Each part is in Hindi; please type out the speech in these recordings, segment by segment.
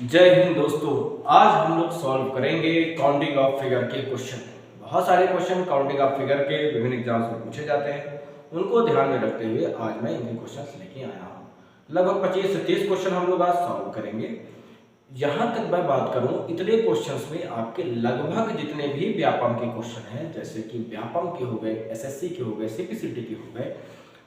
जय हिंद दोस्तों। आज हम लोग सॉल्व करेंगे काउंटिंग ऑफ फिगर के क्वेश्चन। बहुत सारे क्वेश्चन काउंटिंग ऑफ फिगर के विभिन्न एग्जाम्स में पूछे जाते हैं, उनको ध्यान में रखते हुए आज मैं इनके क्वेश्चन लेके आया हूँ। लगभग 25 से 30 क्वेश्चन हम लोग आज सॉल्व करेंगे। यहाँ तक मैं बात करूँ, इतने क्वेश्चंस में आपके लगभग जितने भी व्यापम के क्वेश्चन हैं, जैसे कि व्यापम के हो गए, एसएससी के हो गए, सीपीसीटी के हो गए,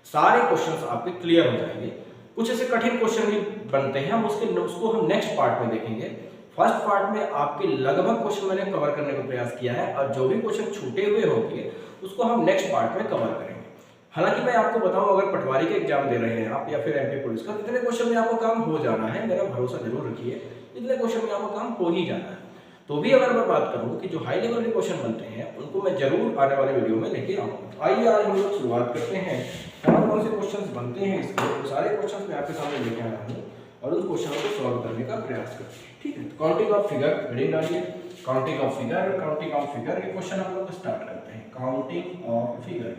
सारे क्वेश्चंस आपके क्लियर हो जाएंगे। कुछ ऐसे कठिन क्वेश्चन भी बनते हैं, उसको हम नेक्स्ट पार्ट में देखेंगे। फर्स्ट पार्ट में आपके लगभग क्वेश्चन मैंने कवर करने का प्रयास किया है, और जो भी क्वेश्चन छूटे हुए होंगे उसको हम नेक्स्ट पार्ट में कवर करेंगे। हालांकि मैं आपको बताऊं, अगर पटवारी के एग्जाम दे रहे हैं आप या फिर एमपी पुलिस का, इतने क्वेश्चन में आपको काम हो जाना है, मेरा भरोसा जरूर रखिए, इतने क्वेश्चन में आपको काम हो ही जाना है। तो भी अगर मैं बात करूं कि जो हाई लेवल के क्वेश्चन बनते हैं उनको मैं जरूर आने वाले वीडियो में लेके आऊंगा। आइए आज हम लोग शुरुआत करते हैं। कौन कौन से क्वेश्चंस बनते हैं इसके, वो सारे क्वेश्चंस मैं आपके सामने लेके आया हूँ और उन क्वेश्चनों को सॉल्व करने का प्रयास करते हैं। ठीक है, काउंटिंग ऑफ फिगर हेडिंग डालिए। काउंटिंग ऑफ फिगर के क्वेश्चन हम लोग स्टार्ट करते हैं। काउंटिंग ऑफ फिगर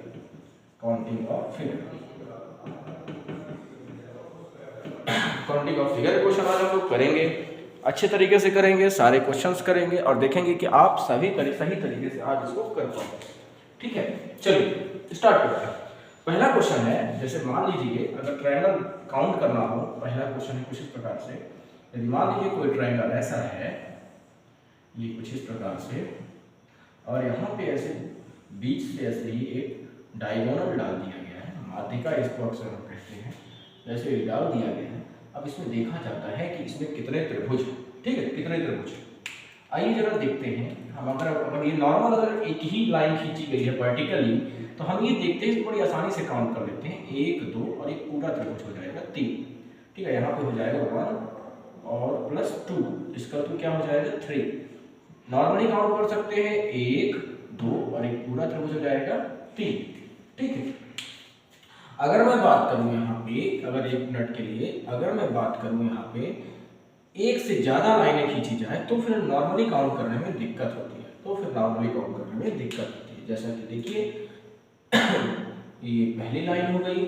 क्वेश्चन आज हम लोग करेंगे, अच्छे तरीके से करेंगे, सारे क्वेश्चंस करेंगे और देखेंगे कि आप सही तरीके से आज इसको कर पाएंगे। ठीक है, चलिए स्टार्ट करते हैं। पहला क्वेश्चन है, जैसे मान लीजिए अगर ट्रायंगल काउंट करना हो, पहला क्वेश्चन है कुछ इस प्रकार से। यदि मान लीजिए कोई ट्रायंगल ऐसा है, ये कुछ इस प्रकार से, और यहाँ पे ऐसे बीच से ऐसे ही एक डायगोनल डाल दिया गया है, माध्यिका इसको अक्सर हम कहते हैं, ऐसे डाल दिया गया है। अब इसमें देखा जाता है कि इसमें कितने त्रिभुज हैं। ठीक है, कितने त्रिभुज। आइए जरा देखते हैं हम। अगर ये नॉर्मल अगर एक ही लाइन खींची गई है वर्टिकली, तो हम ये देखते हैं बड़ी आसानी से काउंट कर लेते हैं। 1 2 और एक पूरा त्रिभुज हो जाएगा 3। ठीक है, यहाँ पे हो जाएगा 1 और प्लस 2, इसका तो क्या हो जाएगा 3। नॉर्मली काउंट कर सकते हैं 1 2 और एक पूरा त्रिभुज हो जाएगा 3। ठीक है, अगर मैं बात करूं यहाँ पे, अगर एक मिनट के लिए अगर मैं बात करूं यहाँ पे एक से ज्यादा लाइनें खींची जाए तो फिर नॉर्मली काउंट करने में दिक्कत होती है। जैसा कि देखिए ये पहली लाइन हो गई,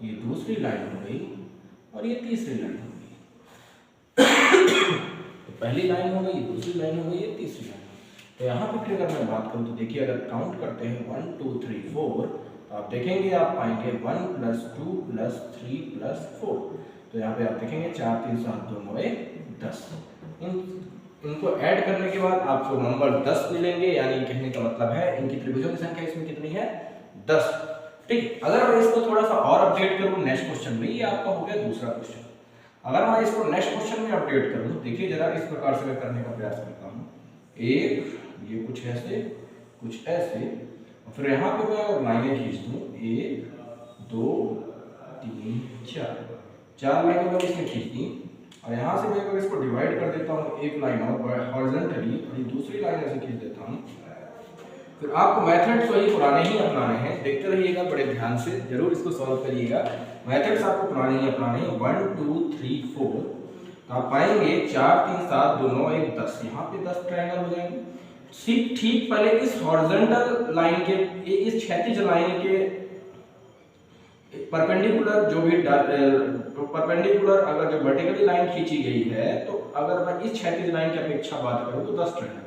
ये दूसरी लाइन हो गई और ये तीसरी लाइन हो गई। तो पहली लाइन हो गई, ये दूसरी लाइन हो गई, ये तीसरी लाइन। तो यहाँ पे फिर अगर मैं बात करूँ तो देखिए, अगर काउंट करते हैं 1 2 3 4, तो आप देखेंगे आप पाएंगे 1 + 2 + 3 + 4। तो यहाँ पे आप देखेंगे 4 3 7 2 9 1 10। इनको ऐड करने के बाद आपको नंबर 10 मिलेंगे, यानी कहने का मतलब है इनकी त्रिभुजों की संख्या इसमें कितनी है 10। ठीक, अगर मैं इसको थोड़ा सा और अपडेट करूं नेक्स्ट क्वेश्चन में, ये आपका हो गया दूसरा क्वेश्चन। अगर मैं इसको नेक्स्ट क्वेश्चन में अपडेट करूं, देखिए जरा इस प्रकार से मैं करने का प्रयास करता हूं। एक ये कुछ ऐसे कुछ ऐसे, और फिर यहाँ पे मैं लाइनें खींच दूं 1 2 3 4 लाइनें मैं इसमें खींच दी, और यहाँ से मैं अगर इसको डिवाइड कर देता हूँ एक लाइन और हॉरिजॉन्टली, और दूसरी लाइन ऐसे खींच देता हूँ। फिर आपको मेथड्स वही पुराने ही अपनाने हैं, देखते रहिएगा बड़े ध्यान से, जरूर इसको सॉल्व करिएगा। मेथड्स आपको पुराने ही अपनाने हैं। 1 2 3 4, तो आप पाएंगे 4 3 7 2 9 1 10। यहाँ पे 10 ट्रायंगल हो जाएंगे। ठीक पहले इस हॉरिजॉन्टल लाइन के, इस क्षैतिज लाइन के परपेंडिकुलर जो भी परपेंडिकुलर अगर जो वर्टिकली लाइन खींची गई है, तो अगर मैं इस क्षैतिज लाइन की अपेक्षा बात करूं तो 10 ट्रायंगल,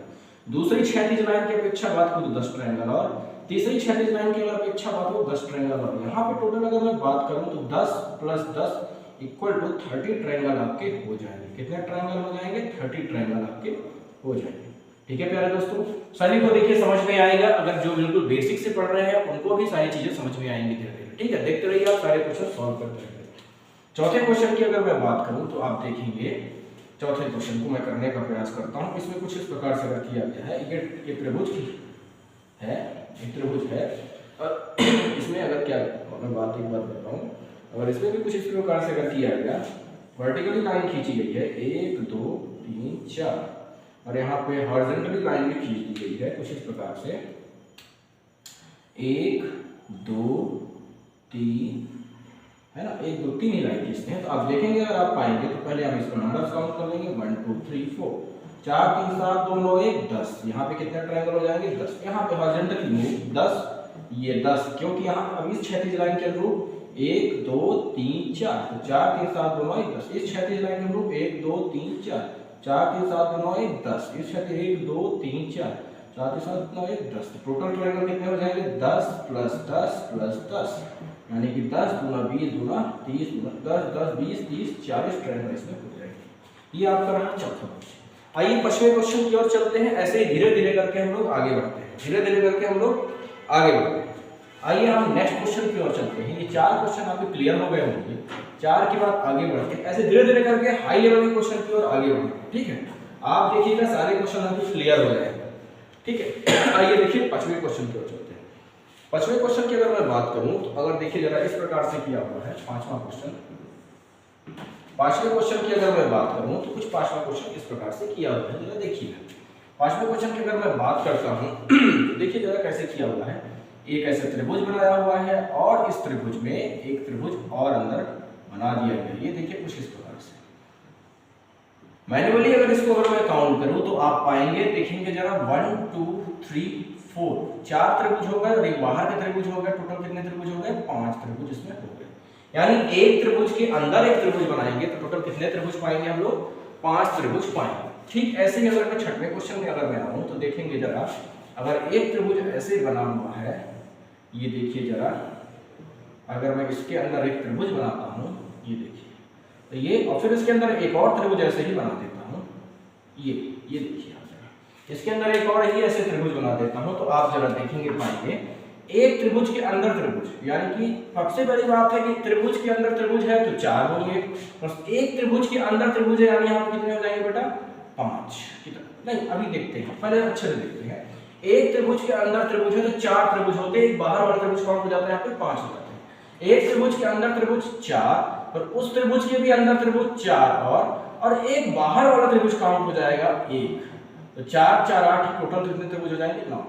दूसरी क्षैतिज लाइन की अपेक्षा बात करूं तो 10 ट्रायंगल, और तीसरी क्षैतिज लाइन की अगर अपेक्षा बात करूं 10 ट्रायंगल। और यहाँ पे टोटल अगर मैं बात करूं तो 10 + 10 = 30 ट्रायंगल आपके हो जाएंगे। कितने ट्रायंगल हो जाएंगे 30 ट्रायंगल आपके हो जाएंगे। ठीक है प्यारे दोस्तों, सभी को देखिए समझ में आएगा। अगर जो बिल्कुल बेसिक से पढ़ रहे हैं उनको भी सारी चीजें समझ में आएंगी धीरे धीरे। ठीक है, देखते रहिए आप, सारे क्वेश्चन सॉल्व करते रहिए। चौथे क्वेश्चन की अगर मैं बात करूं तो आप देखेंगे, चौथे क्वेश्चन को मैं करने का प्रयास करता हूं। इसमें कुछ इस प्रकार से किया गया है, ये त्रिभुज है, एक त्रिभुज है, और इसमें अगर क्या मैं बात करता हूं, अगर इसमें भी कुछ इस प्रकार से अगर किया गया, वर्टिकली लाइन खींची गई है 1 2 3 4, और यहाँ पे हॉरिजॉन्टली लाइन भी खींच दी गई है कुछ इस प्रकार से 1 2 3, है ना, 1 2 3 ही लाइन खींचते हैं। तो आप देखेंगे, अगर आप पाएंगे तो पहले हम इसको नंबर्स काउंट कर लेंगे 1 2 3 4, 4 3 7 2 9 1 10। यहाँ पे कितने ट्रायंगल हो जाएंगे 10। यहाँ पे हॉरिजॉन्टली 10, ये 10, क्योंकि यहाँ अब इस क्षैतिज लाइन के अनुरूप 1 2 3 4, तो 4 3 7 2 9 10। इस क्षैतिज लाइन के अनुरूप 1 2 3 4, 4 3 7 2 9 10। इस क्षैतिज 1 2 3 4, 4 3 7 2 9 10। टोटल ट्रायंगल कितने हो जाएंगे? 10 + 10 + 10, यानी कि 10 दूना 20 दूना 30 दूना 10 10 20 30 40 ट्रायंगल इसमें हो जाएंगे। ये आपका रहा चौथा क्वेश्चन। आइए पांचवें क्वेश्चन की ओर चलते हैं। ऐसे ही धीरे धीरे करके हम लोग आगे बढ़ते हैं, धीरे धीरे करके हम लोग आगे बढ़ते हैं। आइए हम नेक्स्ट क्वेश्चन की ओर चलते हैं। ये 4 क्वेश्चन आपके क्लियर हो गए होंगे, 4 के बाद आगे बढ़ते हैं। ऐसे धीरे धीरे करके हाई लेवल के क्वेश्चन की ओर आगे बढ़ते हैं, ठीक है। आप देखिएगा सारे क्वेश्चन आपके क्लियर हो जाएंगे, ठीक है। आइए देखिए पांचवें क्वेश्चन की ओर चलते हैं। पांचवें क्वेश्चन की अगर मैं बात करूं तो अगर देखिए जरा इस प्रकार से किया हुआ है पांचवा क्वेश्चन। पांचवें क्वेश्चन की अगर मैं बात करूं तो कुछ पांचवा क्वेश्चन इस प्रकार से किया हुआ है, जरा देखिए। पांचवें क्वेश्चन की अगर मैं बात करता हूं तो देखिए जरा कैसे किया हुआ है। एक ऐसे त्रिभुज बनाया हुआ है और इस त्रिभुज में एक त्रिभुज और अंदर बना दिया गया। ये देखिए कुछ इस प्रकार से। मैन्युअली अगर इसको अगर मैं काउंट करूं तो आप पाएंगे, देखेंगे जरा 1 2 3 4, 4 त्रिभुज हो गए और एक बाहर के त्रिभुज हो गए। टोटल कितने त्रिभुज हो गए? 5 त्रिभुज इसमें हो गए। यानी एक त्रिभुज के अंदर एक त्रिभुज बनाएंगे तो टोटल कितने त्रिभुज पाएंगे हम लोग? 5 त्रिभुज पाएंगे। ठीक ऐसे ही अगर मैं छठवें क्वेश्चन में अगर मैं आऊं तो देखेंगे जरा, अगर एक त्रिभुज ऐसे बना हुआ है, ये देखिए जरा, अगर मैं इसके अंदर एक त्रिभुज बनाता हूं, ये देखिए, तो ये, और फिर इसके अंदर एक और त्रिभुज ऐसे ही बना देता हूं, ये देखिए आप जरा, इसके अंदर एक और ही ऐसे त्रिभुज बना देता हूं, तो आप जरा देखेंगे पाएंगे एक त्रिभुज के अंदर त्रिभुज, यानी कि सबसे बड़ी बात है कि त्रिभुज के अंदर त्रिभुज है तो 4 होंगे, और एक त्रिभुज के अंदर त्रिभुज है, यानी यहाँ कितने हो जाएंगे बेटा? 5। कितना नहीं, अभी देखते हैं, पहले अच्छे से देखते हैं। एक त्रिभुज के अंदर त्रिभुज है तो 4 त्रिभुज होते हैं, एक बाहर वाला त्रिभुज कौन हो जाता है? यहाँ पे 5 हो जाते हैं। एक त्रिभुज के अंदर त्रिभुज 4, और उस त्रिभुज के भी अंदर त्रिभुज 4, और एक बाहर वाला त्रिभुज काउंट हो जाएगा 1, तो 4 4 8, टोटल कितने त्रिभुज हो जाएंगे? 9।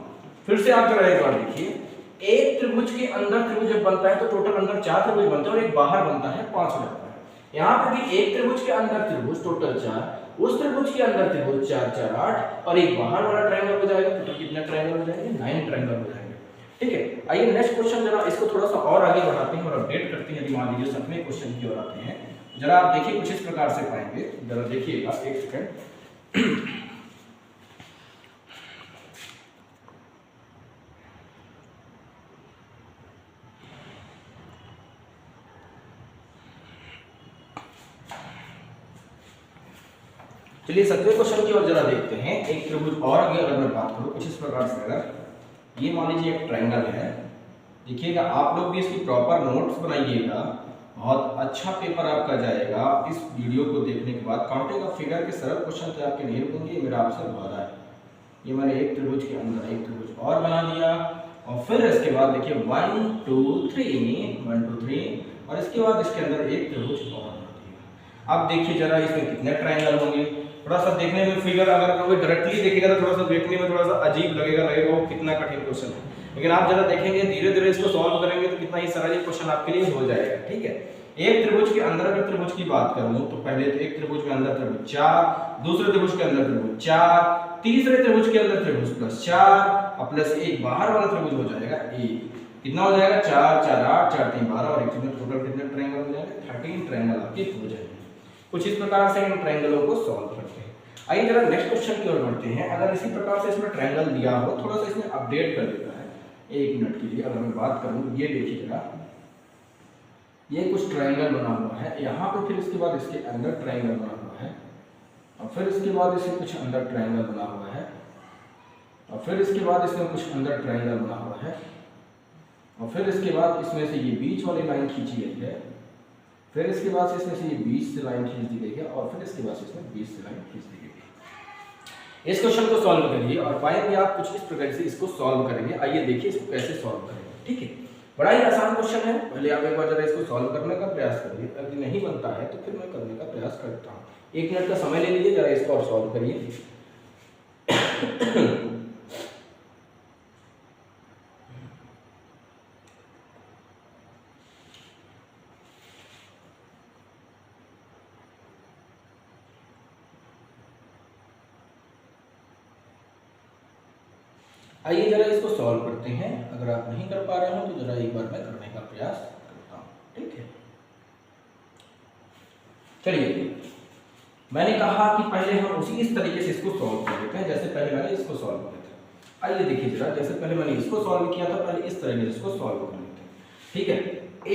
फिर से आप जरा एक बार देखिए, एक त्रिभुज के अंदर त्रिभुज जब बनता है तो टोटल अंदर 4 त्रिभुज बनते हैं और एक बाहर बनता है 5 हो जाता है। यहाँ पे भी एक त्रिभुज के अंदर त्रिभुज टोटल 4, उस त्रिभुज के अंदर त्रिभुज 4 4 8, और एक बाहर वाला ट्रायंगल हो जाएगा। टोटल कितने ट्रायंगल हो जाएंगे? 9 ट्रायंगल हो जाएंगे। ठीक है, आइए नेक्स्ट क्वेश्चन जरा इसको थोड़ा सा और आगे बढ़ाते हैं और अपडेट करते हैं। यदि मान लीजिए 7वें क्वेश्चन की ओर आते हैं, जरा आप देखिए कुछ इस प्रकार से पाएंगे, जरा देखिएगा, एक सेकंड। चलिए 7वें क्वेश्चन की ओर जरा देखते हैं। एक त्रिभुज और आगे अगर मैं बात करूं कुछ इस प्रकार से, अगर ये मान लीजिए एक ट्रायंगल है, देखिएगा आप लोग भी इसकी प्रॉपर नोट्स बनाइएगा, बहुत अच्छा पेपर आपका जाएगा इस वीडियो को देखने के बाद। काउंटिंग ऑफ फिगर के सरल क्वेश्चन तो आपके नहीं रुकेंगे, ये मेरा आपसे वादा है। ये मैंने एक त्रिभुज के अंदर एक त्रिभुज और बना दिया, और फिर इसके बाद देखिए 1 2 3, और इसके बाद इसके अंदर एक त्रिभुज और बना दिया। अब देखिए जरा इसमें कितने ट्रायंगल होंगे। थोड़ा सा देखने में फिगर अगर कोई डायरेक्टली देखेगा तो थोड़ा सा देखने में थोड़ा सा अजीब लगेगा वो कितना कठिन क्वेश्चन है, लेकिन आप जरा देखेंगे धीरे धीरे इसको सॉल्व करेंगे तो कितना ही सरल ये क्वेश्चन आपके लिए हो जाएगा। ठीक है, एक त्रिभुज के अंदर अगर त्रिभुज की बात करूं तो पहले तो एक त्रिभुज के अंदर त्रिभुज 4, दूसरे त्रिभुज के अंदर त्रिभुज 4, तीसरे त्रिभुज के अंदर त्रिभुज प्लस 4, और प्लस एक बाहर वाला त्रिभुज हो जाएगा 1। कितना हो जाएगा? 4 4 8, 4 3 12, और एक में टोटल कितने ट्रायंगल हो जाएंगे? 13 ट्रायंगल आपके हो जाएंगे। कुछ इस प्रकार से इन ट्रायंगलों को सॉल्व करते हैं। आइए जरा नेक्स्ट क्वेश्चन की ओर बढ़ते हैं। अगर इसी प्रकार से इसमें ट्रायंगल दिया हो, थोड़ा सा इसमें अपडेट कर देता है, 1 मिनट के लिए अगर मैं बात करूं, ये देखिए जरा, ये कुछ ट्रायंगल बना हुआ है यहाँ पे, फिर इसके बाद इसके अंदर ट्रायंगल बना हुआ है, और फिर इसके बाद इसमें कुछ अंदर ट्रायंगल बना हुआ है, और फिर इसके बाद इसमें कुछ अंदर ट्रायंगल बना हुआ है, और फिर इसके बाद इसमें से ये बीच वाली लाइन खींची गई है, फिर इसके बाद इसमें से ये 20 से लाइन खींच दी गई है, और फिर इसके बाद इसमें 20 से लाइन खींच दी गई है। इस क्वेश्चन को सॉल्व करिए और पाएंगे आप कुछ इस प्रकार से इसको सॉल्व करेंगे। आइए देखिए इसको कैसे सॉल्व करेंगे। ठीक है, बड़ा ही आसान क्वेश्चन है, पहले आप एक बार जरा इसको सॉल्व करने का प्रयास करिए, अगर नहीं बनता है तो फिर मैं करने का प्रयास करता हूँ। 1 मिनट का समय ले लीजिए, जरा इसको और सॉल्व करिए। आइए जरा इसको सॉल्व करते हैं। अगर आप नहीं कर पा रहे हो तो जरा एक बार मैं करने का प्रयास करता हूँ। ठीक। चलिए मैंने कहा कि पहले हम उसी इस तरीके से इसको सॉल्व कर लेते हैं जैसे पहले मैंने इसको सॉल्व किया था। आइए देखिए जरा, जैसे पहले मैंने इसको सॉल्व किया था, पहले इस तरीके से इसको सॉल्व कर लेते हैं। ठीक है,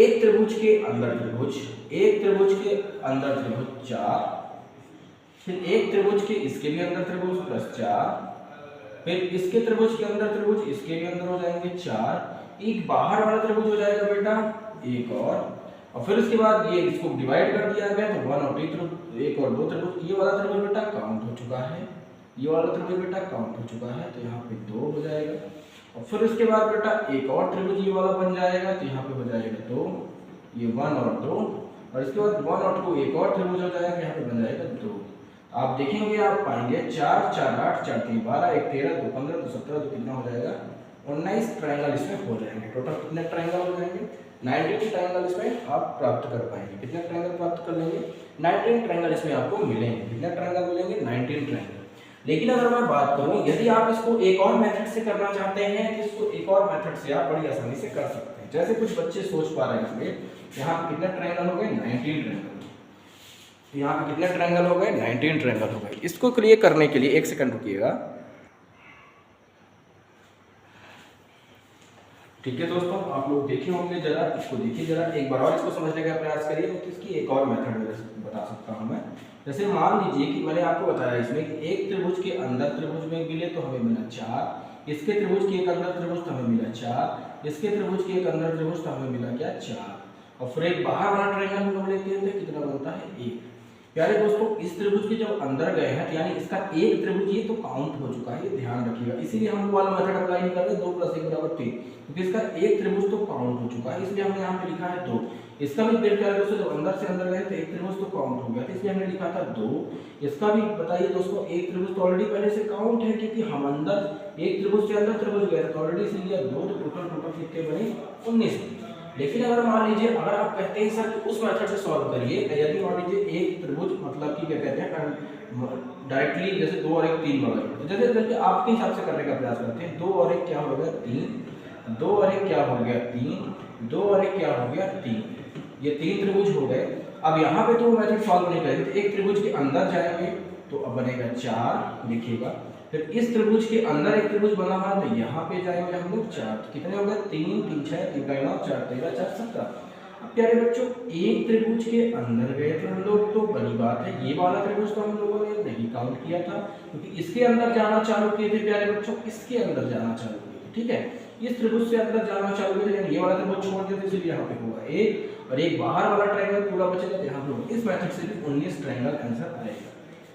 एक त्रिभुज के अंदर त्रिभुज, एक त्रिभुज के अंदर त्रिभुज 4, फिर एक त्रिभुज के इसके भी अंदर त्रिभुज प्लस 4, फिर इसके त्रिभुज के अंदर त्रिभुज, इसके भी अंदर हो जाएंगे 4, एक बाहर वाला त्रिभुज हो जाएगा बेटा एक और फिर उसके बाद ये इसको डिवाइड कर दिया गया तो 1 और 2 एक और 2 त्रिभुज, ये वाला त्रिभुज बेटा काउंट हो चुका है, ये वाला त्रिभुज बेटा काउंट हो चुका है, तो यहाँ पे 2 हो जाएगा। और फिर उसके बाद बेटा एक और त्रिभुज ये वाला बन जाएगा, तो यहाँ पे हो जाएगा 2, ये 1 और 2, और इसके बाद 1 और 2 एक और त्रिभुज हो जाएगा, यहाँ पे बन जाएगा 2। आप देखेंगे आप पाएंगे 4 4 8 4 3 12 1 13 2 15 2 17 तो कितना हो जाएगा 19 ट्रायंगल इसमें हो जाएंगे। टोटल कितने ट्रायंगल हो जाएंगे 19 ट्रायंगल इसमें आप प्राप्त कर पाएंगे। कितने ट्रायंगल प्राप्त कर लेंगे 19 ट्रायंगल इसमें आपको मिलेंगे। कितने ट्रायंगल मिलेंगे 19 ट्रायंगल। लेकिन अगर मैं बात करूं यदि आप इसको एक और मेथड से करना चाहते हैं तो इसको एक और मेथड से आप बड़ी आसानी से कर सकते हैं। जैसे कुछ बच्चे सोच पा रहे हैं यहाँ पे कितने ट्रायंगल हो गए 19 ट्रायंगल, यहाँ पे कितने ट्रायंगल हो गए 19 ट्रायंगल हो गए। इसको क्लियर करने के लिए एक सेकंड रुकिएगा। ठीक है दोस्तों, आप लोग देखे होंगे, जरा इसको देखिए, जरा एक बार और इसको समझने का प्रयास करिए। तो इसकी एक और मेथड बता सकता हूँ मैं। जैसे मान लीजिए कि मैंने आपको बताया इसमें कि एक त्रिभुज के अंदर त्रिभुज में मिले तो हमें मिला 4, इसके त्रिभुज के एक अंदर त्रिभुज तो हमें मिला 4, इसके त्रिभुज के एक अंदर त्रिभुज तो हमें मिला क्या 4, और फिर एक बाहर वाला ट्रायंगल हम लेते हैं तो कितना बनता है 1। प्यारे दोस्तों इस त्रिभुज के जब अंदर गए हैं तो यानी इसका एक त्रिभुज ये तो काउंट हो चुका है, ये ध्यान रखिएगा। इसीलिए हम वाला मेथड अप्लाई नहीं कर रहे 2 + 1 = 3, क्योंकि इसका एक त्रिभुज तो काउंट हो चुका है, इसलिए हमने यहाँ पे लिखा है 2। इसका भी पेड़ प्यारे दोस्तों जब अंदर से अंदर गए तो एक त्रिभुज तो काउंट हो गया, तो इसलिए हमने लिखा था 2। इसका भी बताइए दोस्तों एक त्रिभुज तो ऑलरेडी पहले से काउंट है, क्योंकि हम अंदर एक त्रिभुज से अंदर त्रिभुज गए तो ऑलरेडी इसलिए 2, तो टोटल कितने बने 19। लेकिन अगर मान लीजिए अगर आप कहते हैं सर कि उस मेथड से सॉल्व करिए, यदि मान लीजिए एक त्रिभुज मतलब कि क्या कहते हैं डायरेक्टली जैसे 2 और 1 3 वाला, तो जैसे आपके हिसाब से करने का प्रयास करते हैं। 2 और 1 क्या हो गया 3, 2 और 1 क्या हो गया 3, 2 और 1 क्या हो गया 3, ये 3 त्रिभुज हो गए। अब यहाँ पे तो मेथड सॉल्व नहीं करेंगे, तो एक त्रिभुज के अंदर जाएंगे तो अब बनेगा 4 लिखिएगा। फिर इस त्रिभुज के अंदर एक त्रिभुज बना हुआ है तो यहाँ पे जाएंगे हम लोग 4, तो कितने हो गए 3 3 6 3 9 4 13 4 17। अब प्यारे बच्चों एक त्रिभुज के अंदर गए थे हम लोग, तो बड़ी बात है ये वाला त्रिभुज तो हम लोगों ने नहीं काउंट किया था, क्योंकि इसके अंदर जाना चालू किए थे प्यारे बच्चों, इसके अंदर जाना चालू किए थे। ठीक है, इस त्रिभुज से अंदर जाना चालू किए थे, ये वाला त्रिभुज छोड़ दिया, इसलिए यहाँ पे होगा 1 और एक बाहर वाला ट्रायंगल पूरा बचेगा, तो यहाँ पे इस मेथड से भी 19 ट्रायंगल आंसर आएगा।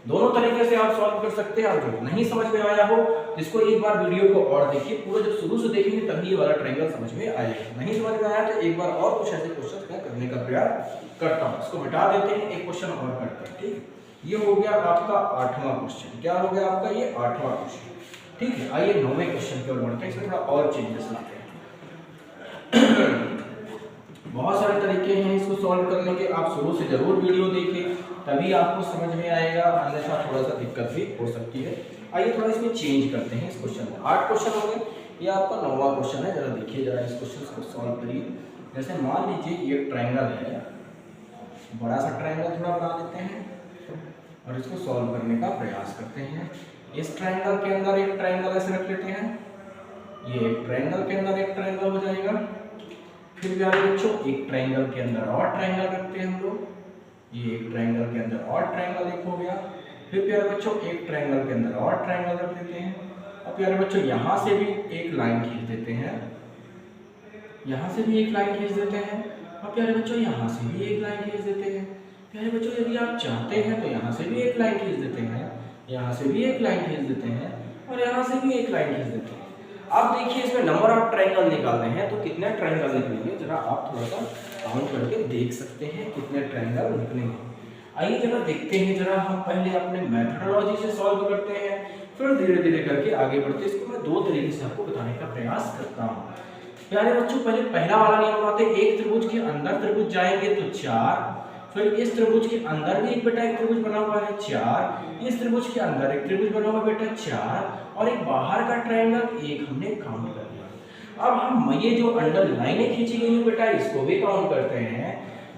दोनों तरीके से आप सॉल्व कर सकते हैं। और जो नहीं समझ में आया हो इसको एक बार वीडियो को और देखिए, पूरा जब शुरू से देखेंगे तभी ये वाला ट्रायंगल समझ में आएगा। नहीं समझ में आया तो एक बार और कुछ ऐसे क्वेश्चन मैं करने का प्रयास करता हूँ। इसको मिटा देते हैं, एक क्वेश्चन और करते हैं। ठीक, ये हो गया आपका 8वां क्वेश्चन। क्या हो गया आपका ये 8वां क्वेश्चन। ठीक है, आइए 9वें क्वेश्चन की ओर बढ़ते हैं। इसमें थोड़ा और चेंजेस लाते हैं। बहुत सारे तरीके हैं इसको सॉल्व करने के, आप शुरू से जरूर वीडियो देखें तभी आपको समझ में आएगा, अन्यथा थोड़ा सा दिक्कत भी हो सकती है। आइए थोड़ा इसमें चेंज करते हैं इस क्वेश्चन में। 8 क्वेश्चन हो गए, ये आपका 9वां क्वेश्चन है। जरा देखिए, जरा इस क्वेश्चन को सॉल्व करिए। जैसे मान लीजिए ये ट्रायंगल है, बड़ा सा ट्रायंगल थोड़ा बना लेते हैं और इसको सॉल्व करने का प्रयास करते हैं। इस ट्रायंगल के अंदर एक ट्रायंगल ऐसे रख लेते हैं, ये एक ट्रायंगल के अंदर एक ट्रायंगल हो जाएगा। फिर प्यारे बच्चों एक ट्रायंगल के अंदर और ट्रायंगल रखते हैं हम लोग, ये एक ट्रायंगल के अंदर और ट्रायंगल एक हो गया। फिर प्यारे बच्चों एक ट्रायंगल के अंदर और ट्रायंगल रख देते हैं। और प्यारे बच्चों यहाँ से भी एक लाइन खींच देते हैं, यहाँ से भी एक लाइन खींच देते हैं, और प्यारे बच्चों यहाँ से भी एक लाइन खींच देते हैं। प्यारे बच्चों यदि आप चाहते हैं तो यहाँ से भी एक लाइन खींच देते हैं, यहाँ से भी एक लाइन खींच देते हैं, और यहाँ से भी एक लाइन खींच देते हैं। अब देखिए इसमें नंबर ऑफ ट्रायंगल निकालने हैं, तो कितने ट्रायंगल निकलेंगे जरा आप थोड़ा सा काउंट करके देख सकते हैं कितने ट्रायंगल निकलेंगे। आइए जरा देखते हैं, जरा हम पहले अपने मेथडोलॉजी से सॉल्व करते हैं, फिर धीरे धीरे करके आगे बढ़ते हैं। इसको मैं 2 तरीके से आपको बताने का प्रयास करता हूँ। प्यारे बच्चों पहले पहला वाला नियम बनाते हैं, एक त्रिभुज के अंदर त्रिभुज जाएंगे तो 4, फिर इस त्रिभुज के अंदर भी एक बेटा एक त्रिभुज बना हुआ है 4, इस त्रिभुज के अंदर एक त्रिभुज बना हुआ बेटा 4, और एक बाहर का ट्रायंगल 1 हमने काउंट कर लिया। अब हम ये जो अंडर लाइनें खींची गई है बेटा इसको भी काउंट करते हैं।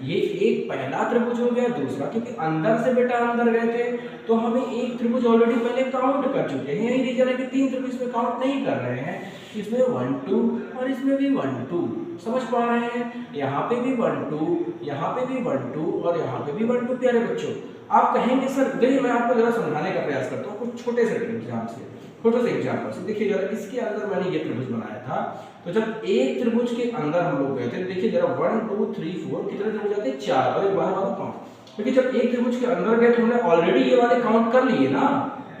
ये एक पहला त्रिभुज हो गया, दूसरा क्योंकि अंदर से बेटा अंदर गए थे तो हमें एक त्रिभुज ऑलरेडी पहले काउंट कर चुके हैं। यही रीजन है कि 3 त्रिभुज में काउंट नहीं कर रहे हैं, इसमें 1 2 और इसमें भी 1 2, समझ पा रहे हैं? यहाँ पे भी 1 2, यहाँ पे भी 1 2 और यहाँ पे भी 1 2। प्यारे बच्चों आप कहेंगे सर देखिए मैं आपको जरा समझाने का प्रयास करता हूँ कुछ छोटे से एग्जाम से, छोटे से एग्जाम्पल से। देखिए जरा इसके अंदर मैंने ये त्रिभुज बनाया था, तो जब एक त्रिभुज के अंदर हम लोग गए थे, देखिए जरा 1 2 3 4 कितने त्रिभुज आते हैं? 4 और एक बाहर वाला 5, क्योंकि जब एक त्रिभुज के अंदर गए तो हमने ऑलरेडी ये वाले काउंट कर लिए ना,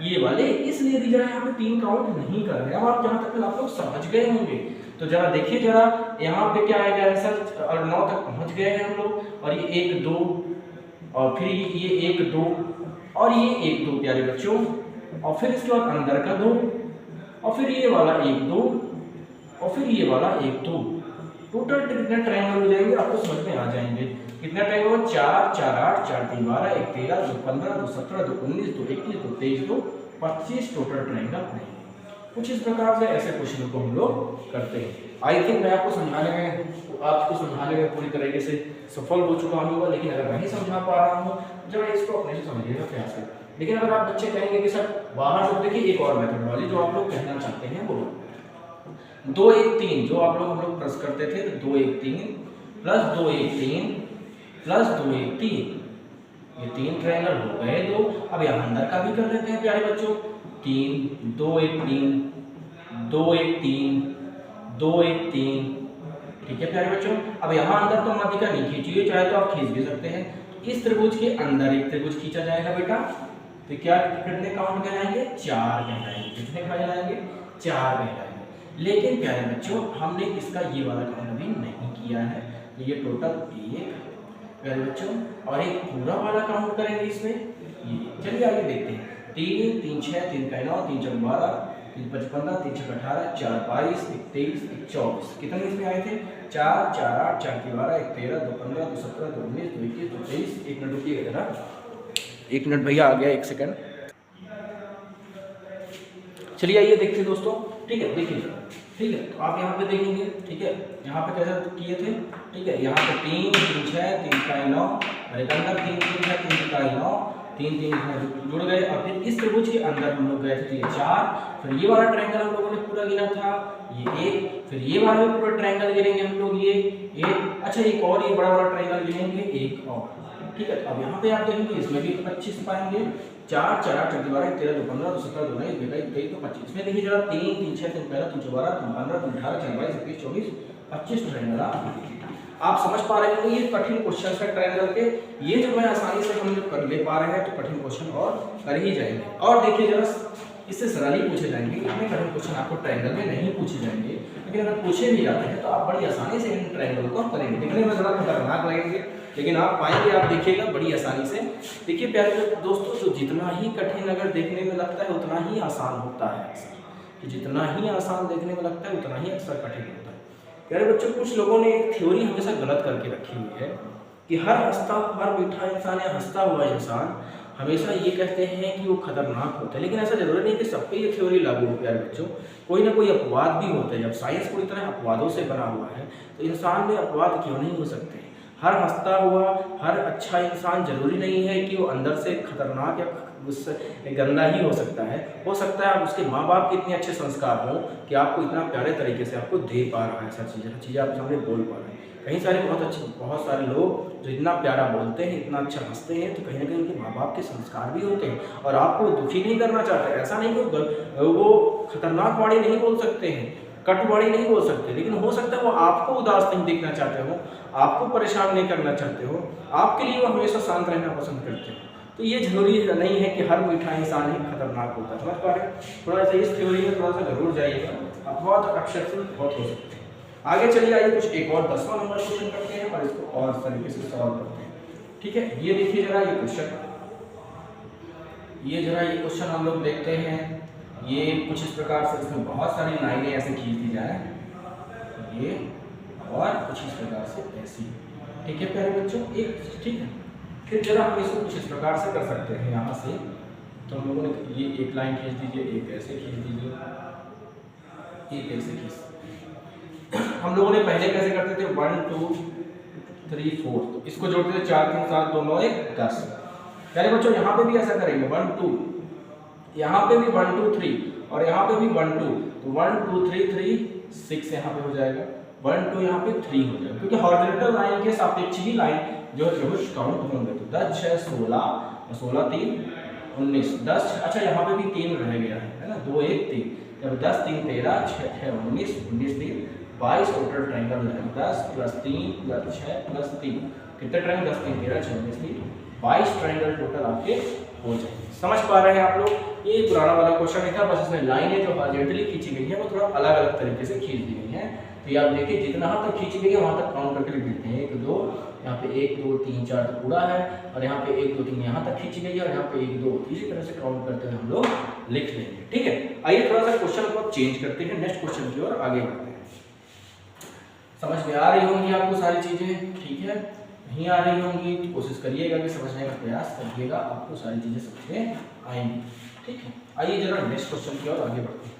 ये वाले, इसलिए भी जरा यहाँ पे 3 काउंट नहीं कर रहे। अब आप जहाँ तक आप लोग समझ गए होंगे तो जरा देखिए जरा यहाँ पे क्या आएगा आंसर, और 9 तक पहुँच गए हैं हम लोग, और ये 1 2 और फिर ये 1 2 और ये 1 2 प्यारे बच्चों, और फिर इसके बाद अंदर का 2 और फिर ये वाला 1 2 और फिर ये वाला 1 2। टोटल कितने ट्रायंगल हो जाएंगे आपको समझ में आ जाएंगे। कितना ट्रायंगल? 4 4 8 4 3 12 1 13 2 15 2 17 2 19 2 21 2 23 2 25 टोटल ट्रायंगल आएंगे। कुछ इस प्रकार से ऐसे क्वेश्चन को हम लोग करते हैं। आई थिंक मैं आपको समझाने में पूरी तरीके से सफल हो चुका हूँ, लेकिन अगर नहीं समझा पा रहा हूँ जरा इसको अपने से समझिएगा प्रयास से। लेकिन अगर आप बच्चे कहेंगे कि सर बाहर से, देखिए एक और मेथड वाली जो आप लोग कहना चाहते हैं वो 2 1 3 जो आप लोग हम लोग प्लस करते थे, तो 2 1 3 प्लस 2 1 3 प्लस 2 1 3, ये 3 ट्रायंगल हो गए 2। अब यहाँ अंदर का भी कर लेते हैं प्यारे बच्चों, 3 2 1 3 2 1 3 2 1 3, ठीक है प्यारे बच्चों। अब यहाँ अंदर तो माध्यिका नहीं खींची, चाहे तो आप खींच भी सकते हैं। इस त्रिभुज के अंदर एक त्रिभुज खींचा जाएगा बेटा, तो क्या कितने काउंट कहलाएंगे? 4 कहलाएंगे। कितने कहलाएंगे? 4 कहलाएंगे। लेकिन प्यारे बच्चों हमने इसका ये वाला काउंट भी नहीं किया है, तो ये टोटल 1 प्यारे बच्चों, और एक पूरा वाला काउंट करेंगे इसमें ये। चलिए आगे देखते हैं। 3 3 6 3 का 9 3 4 12 3 5 15 3 6 18 4 22 1 23 1 24, कितने इसमें आए थे? 4 4 8 4 3 12 1 13 2 15 2 17 2 19 2 21 2 23। 1 मिनट रुकिएगा जरा, 1 मिनट भैया आ गया, 1 सेकंड। चलिए आइए देखते हैं दोस्तों, ठीक है देखिए, ठीक है तो आप यहाँ पे देखेंगे, ठीक है यहाँ पे कैसे किए थे, ठीक है यहाँ पे 3 3 6 3 का 9 और एक अंदर 3 3 6 3 का 9 3 3 जुड़ गए, और फिर इस त्रिभुज के अंदर हम लोग गए थे, ये 4, फिर ये वाला ट्रायंगल हम लोगों ने पूरा गिना था ये 1, फिर ये वाला भी पूरा ट्रायंगल गिनेंगे हम लोग ये 1। अच्छा एक और ये बड़ा वाला ट्रायंगल गिनेंगे 1 और, ठीक है। अब यहाँ पे आप देखेंगे इसमें भी 25 पाएंगे, 4 4 8 4 12 13 2 15 2 17 2 19 22 तो 25। इसमें देखिए जरा 3 3 6 3 11 3 12 3 15 3 18 4 22 21 24 25 ट्रायंगल आप समझ पा रहे होंगे। ये कठिन क्वेश्चन है ट्रायंगल के, ये जो मैं आसानी से हम कर ले पा रहे हैं तो कठिन क्वेश्चन और कर ही जाएंगे। और देखिए जरा इससे सरल ही पूछे जाएंगे, इतने कठिन क्वेश्चन आपको ट्रायंगल में नहीं पूछे जाएंगे, लेकिन अगर पूछे भी जाते हैं तो आप बड़ी आसानी से इन ट्रायंगल को करेंगे। दिखने में जरा खतरनाक लगेंगे लेकिन आप पाएंगे, आप देखिएगा बड़ी आसानी से। देखिए प्यारे दोस्तों, तो जितना ही कठिन अगर देखने में लगता है उतना ही आसान होता है अक्सर, कि जितना ही आसान देखने में लगता है उतना ही अक्सर कठिन होता है। प्यारे बच्चों कुछ लोगों ने एक थ्योरी हमेशा गलत करके रखी हुई है कि हर मीठा इंसान या हंसता हुआ इंसान हमेशा ये कहते हैं कि वो खतरनाक होता है, लेकिन ऐसा जरूरी नहीं कि सब पे ये थ्योरी लागू हो। प्यारे बच्चों कोई ना कोई अपवाद भी होता है। जब साइंस पूरी तरह अपवादों से बना हुआ है तो इंसान में अपवाद क्यों नहीं हो सकते। हर हंसता हुआ हर अच्छा इंसान जरूरी नहीं है कि वो अंदर से खतरनाक या उससे गंदा ही हो सकता है। हो सकता है आप उसके माँ बाप के इतने अच्छे संस्कार हों कि आपको इतना प्यारे तरीके से आपको दे पा रहा है, सब चीज़ें आप सामने बोल पा रहे हैं। बहुत सारे लोग जो इतना प्यारा बोलते हैं, इतना अच्छा हंसते हैं, तो कहीं ना कहीं उनके माँ बाप के संस्कार भी होते हैं और आपको दुखी नहीं करना चाहते। ऐसा नहीं कि वो खतरनाक वाणी नहीं बोल सकते हैं, कटवाणी नहीं बोल सकते, लेकिन हो सकता है वो आपको उदास नहीं देखना चाहते हो, आपको परेशान नहीं करना चाहते हो, आपके लिए वो हमेशा शांत रहना पसंद करते हो। तो ये जरूरी नहीं है कि हर मीठा इंसान ही खतरनाक होता है। समझ पा रहे हैं? थोड़ा सा इस थ्योरी में थोड़ा सा जरूर जाइएगा, अपवाद एक्सेप्शन बहुत हो सकते हैं। आगे चलिए आइए कुछ एक और 10वां नंबर क्वेश्चन करते हैं और इसको और तरीके से सॉल्व करते हैं। ठीक है, ये देखिए जरा ये क्वेश्चन, हम लोग देखते हैं। ये कुछ इस प्रकार से, इसमें बहुत सारी लाइनें ऐसे खींच दी जाए, ये और कुछ इस प्रकार से ऐसी। ठीक है प्यारे बच्चों, एक ठीक है। फिर जरा हम इसको कुछ इस प्रकार से कर सकते हैं। यहाँ से तो हम लोगों ने ये एक लाइन खींच दीजिए, एक ऐसे खींच दीजिए, एक ऐसे खींच। हम लोगों ने पहले कैसे करते थे, 1 2 3 4, तो इसको जोड़ते हैं 4 3 7 2 9 1 10। यानी बच्चों यहाँ पे भी ऐसा करेंगे 1 2, यहाँ पे भी 1 2 3 और यहाँ पे भी 1 2, तो 1 2 3 3 6 यहाँ पे हो जाएगा, 1 2 यहाँ पे 3 हो जाएगा, क्योंकि हॉरिजॉन्टल लाइन के सापेक्ष ही लाइन जो त्रिभुज काउंट होंगे। तो 10 6 16 16 3 19 10, अच्छा यहाँ पे भी 3 रह गया है ना, 2 1 3, जब 10 3 13 6 6 19 19 3 22 टोटल ट्रायंगल है। 10 + 3 + 6 + 3 कितने ट्रायंगल, 10 3 13 6 19 3 22 ट्रायंगल टोटल आपके हो जाएंगे। समझ पा रहे हैं आप लोग? ये पुराना वाला क्वेश्चन है था, बस इसमें लाइनें जो हॉरिजॉन्टली खींची गई है वो थोड़ा अलग अलग तरीके से खींच दी गई है। तो ये आप देखिए जितना तक खींची गई है वहां तक काउंट करके लिख देते हैं, 1 2, यहाँ पे 1 2 3 4 तो पूरा है, और यहाँ पे 1 2 3 यहाँ तक खींची गई है, और यहाँ पे 1 2, इसी तरह से काउंट करते हुए हम लोग लिख देंगे। ठीक है, आइए थोड़ा सा क्वेश्चन को चेंज करते हैं, नेक्स्ट क्वेश्चन की ओर आगे बढ़ते हैं। समझ में आ रही होंगी आपको सारी चीजें? ठीक है, नहीं आ रही होंगी तो कोशिश करिएगा कि समझने का प्रयास करिएगा, आपको सारी चीजें समझ में आएंगी। ठीक है, आइए जरा नेक्स्ट क्वेश्चन की ओर आगे बढ़ते हैं।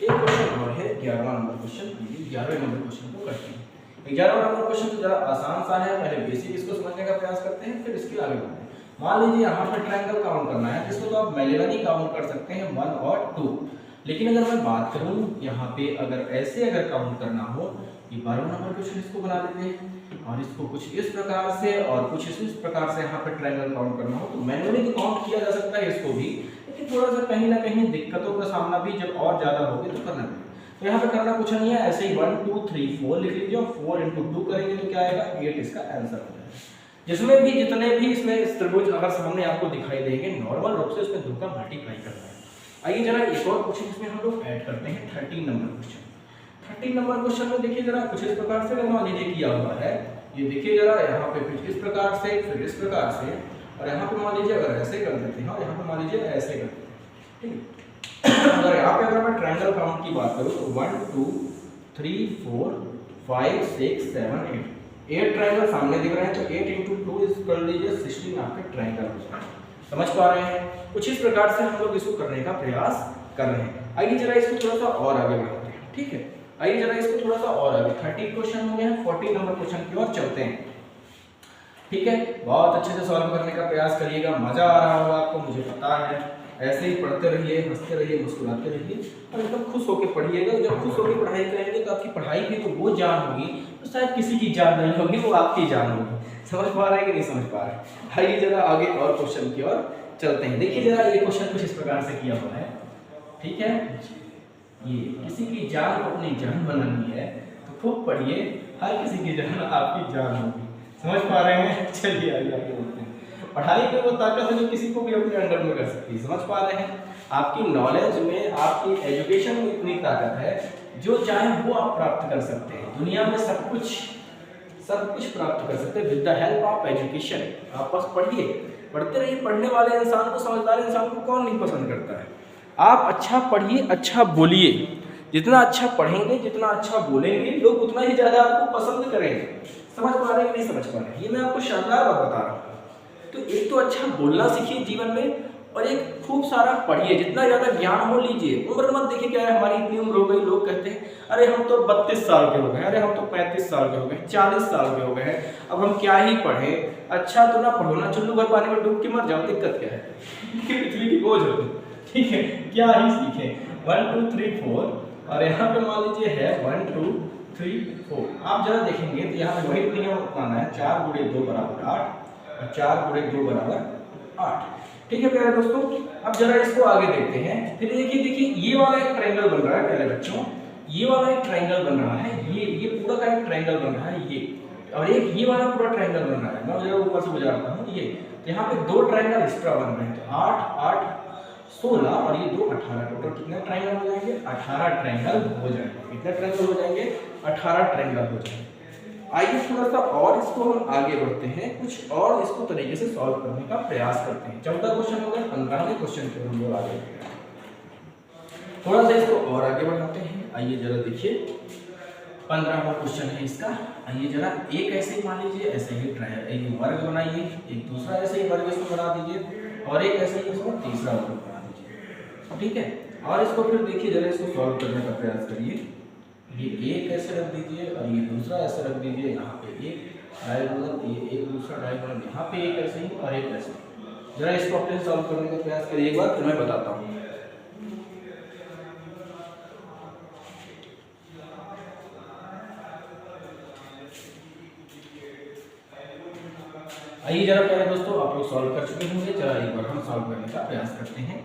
एक क्वेश्चन और है 11वां नंबर क्वेश्चन, 11वें नंबर क्वेश्चन को करते हैं। 11वां नंबर क्वेश्चन तो जरा आसान सा है, पहले बेसिक इसको समझने का प्रयास करते हैं, फिर इसके आगे बढ़ते हैं। मान लीजिए यहाँ पर ट्रायंगल काउंट करना है, जिसको तो आप मैलेनियन काउंट कर सकते हैं 1 और 2, लेकिन अगर मैं बात करूँ यहाँ पे अगर ऐसे अगर काउंट करना हो, ये 12वां नंबर क्वेश्चन इसको बना देते हैं, और इसको कुछ इस प्रकार से और कुछ इस प्रकार से यहाँ पर ट्रायंगल काउंट करना हो तो मैनुअली तो काउंट किया जा सकता है इसको भी, लेकिन थोड़ा सा कहीं ना कहीं दिक्कतों का सामना भी जब और ज्यादा होगी तो करना पड़ेगा। तो यहाँ पे करना कुछ नहीं है, ऐसे ही 1 2 3 4 लिख लीजिए, और 4 × 2 करेंगे तो क्या आएगा 8 इसका आंसर हो जाएगा। जिसमें भी जितने भी इसमें त्रिभुज अगर सामने आपको दिखाई देंगे नॉर्मल रूप से उसमें 2 का मल्टीप्लाई करना है। आइए जरा एक और क्वेश्चन इसमें हम लोग ऐड करते हैं, 13 नंबर क्वेश्चन। 13 नंबर क्वेश्चन में देखिए जरा कुछ इस प्रकार से मान लीजिए किया हुआ है, ये देखिए जरा यहाँ पे कुछ इस प्रकार से, फिर इस प्रकार से, और यहाँ पे मान लीजिए अगर ऐसे कर देते हैं, और यहाँ पे मान लीजिए ऐसे कर देते हैं। ठीक है, अगर यहाँ पे अगर मैं ट्रायंगल काउंट की बात करूँ तो 1 2 3 4 5 6 7 8 ट्रायंगल सामने दिख रहे हैं, तो 8 × 2 इस कर लीजिए 16 आपके ट्रायंगल हो जाएंगे। समझ पा रहे हैं? कुछ इस प्रकार से हम लोग इसको करने का प्रयास कर रहे हैं। आइए जरा इसको थोड़ा सा और आगे बढ़ाते हैं। ठीक है, आइए जरा इसको थोड़ा सा और आगे, 30 क्वेश्चन हो गए हैं, 40 नंबर क्वेश्चन की ओर चलते हैं। ठीक है, बहुत अच्छे से सॉल्व करने का प्रयास करिएगा, मजा आ रहा होगा आपको, मुझे पता है। ऐसे ही पढ़ते रहिए, हंसते रहिए, मुस्कुराते रहिए, और एकदम खुश होकर पढ़िएगा। जब खुश होकर पढ़ाई करेंगे तो आपकी पढ़ाई की तो वो जान होगी, तो शायद किसी की जान नहीं होगी, वो आपकी जान होगी। समझ पा रहे हैं कि नहीं समझ पा रहे? आइए जरा आगे और क्वेश्चन की ओर चलते हैं। देखिए जरा ये क्वेश्चन कुछ इस प्रकार से किया हुआ है। ठीक है, ये किसी की जान को अपनी जान बनानी है तो खूब पढ़िए, हर किसी की जान आपकी जान होगी। समझ पा रहे हैं? चलिए आगे बढ़ते हैं। पढ़ाई में वो ताकत है जो किसी को भी अपने अंडर में कर सकती है। समझ पा रहे हैं? आपकी नॉलेज में, आपकी एजुकेशन में इतनी ताकत है, जो चाहे वो आप प्राप्त कर सकते हैं। दुनिया में सब कुछ प्राप्त कर सकते हैं with the help of education. आप बस पढ़िए, पढ़ते रहिए। पढ़ने वाले इंसान को, समझदार इंसान को कौन नहीं पसंद करता है? आप अच्छा पढ़िए, अच्छा बोलिए। जितना अच्छा पढ़ेंगे, जितना अच्छा बोलेंगे, लोग उतना ही ज़्यादा आपको पसंद करेंगे। समझ पा रहे हैं कि नहीं समझ पा रहे हैं? ये मैं आपको शानदार बात बता रहा हूँ। तो एक तो अच्छा बोलना सीखिए जीवन में, और एक खूब सारा पढ़िए, जितना ज़्यादा ज्ञान हो लीजिए। उम्र मत देखिए, क्या है हमारी इतनी उम्र हो गई, लोग कहते हैं अरे हम तो 32 साल के हो गए, अरे हम तो 35 साल के हो गए, 40 साल के हो गए हैं, अब हम क्या ही पढ़ें। अच्छा तो ना पढ़ो ना, चुल्लू भर पानी में डूब के मर जाओ, दिक्कत क्या है? पृथ्वी की बोझ हो। ठीक है, क्या ही सीखें। 1 2 3 4, और यहाँ पे मान लीजिए है 1 2 3 4। आप जरा देखेंगे तो यहाँ पे वही नियम अपनाना है, 4 × 2 = 8, और 4 × 2 = 8। ठीक है प्यारे दोस्तों, अब जरा इसको आगे देखते हैं। फिर देखिए ये वाला एक ट्रायंगल बन रहा है प्यारे बच्चों, ये वाला एक ट्रायंगल बन रहा है, ये पूरा का एक ट्रायंगल बन रहा है, ये, और एक ये वाला पूरा ट्रायंगल बन रहा है। मैं जरा ऊपर से बुझा रहा हूँ, ये तो यहाँ पे 2 ट्रायंगल एक्स्ट्रा बन रहे हैं, तो 8 8 16 और ये 2 18, टोटल कितने ट्रायंगल हो जाएंगे? 18 ट्रायंगल हो जाएंगे। कितने ट्रायंगल हो जाएंगे? 18 ट्रायंगल हो जाएंगे। आइए थोड़ा सा और इसको हम आगे बढ़ते हैं, कुछ और इसको तरीके से सॉल्व करने का प्रयास करते हैं। 14 क्वेश्चन हो गए, 15वें क्वेश्चन के हम लोग आगे बढ़ते हैं। थोड़ा सा इसको और आगे बढ़ाते हैं। आइए जरा देखिए, 15वां क्वेश्चन है इसका। आइए जरा एक ऐसे ही मान लीजिए, ऐसे ही एक वर्ग बनाइए, एक दूसरा ऐसे ही वर्ग इसको बना दीजिए, और एक ऐसे ही इसको तीसरा वर्ग बना दीजिए। ठीक है, और इसको फिर देखिए जरा इसको सॉल्व करने का प्रयास करिए। ये एक ऐसे रख दीजिए, और ये दूसरा ऐसे रख दीजिए, यहाँ पे एक डायगोनल ये एक दूसरा डायगोनल यहाँ पे एक ऐसे ही और एक ऐसे। जरा इस प्रॉब्लम सॉल्व करने का प्रयास करिए एक बार, फिर मैं बताता हूँ। आइए जरा पहले दोस्तों आप लोग सॉल्व कर चुके होंगे, जरा एक बार हम सॉल्व करने का प्रयास करते हैं।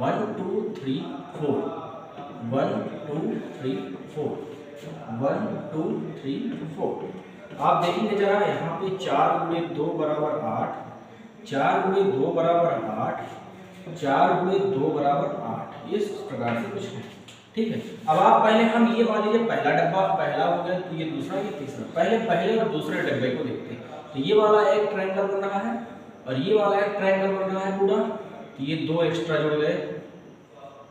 1 2 3 4 1 2 3 4 1 2 3 4। आप देखेंगे जरा यहाँ पे 4 गुणे 2 बराबर 8, 4 गुणे 2 बराबर 8, 4 गुणे 2 बराबर 8, इस प्रकार से कुछ है। ठीक है, अब आप पहले हम ये मान लीजिए पहला डब्बा पहला हो गया, तो ये दूसरा ये तीसरा। पहले और दूसरे डब्बे को देखते हैं। तो ये वाला एक ट्रायंगल बन रहा है और ये वाला एक ट्रायंगल बन रहा है पूरा, तो ये दो एक्स्ट्रा जुड़ गए।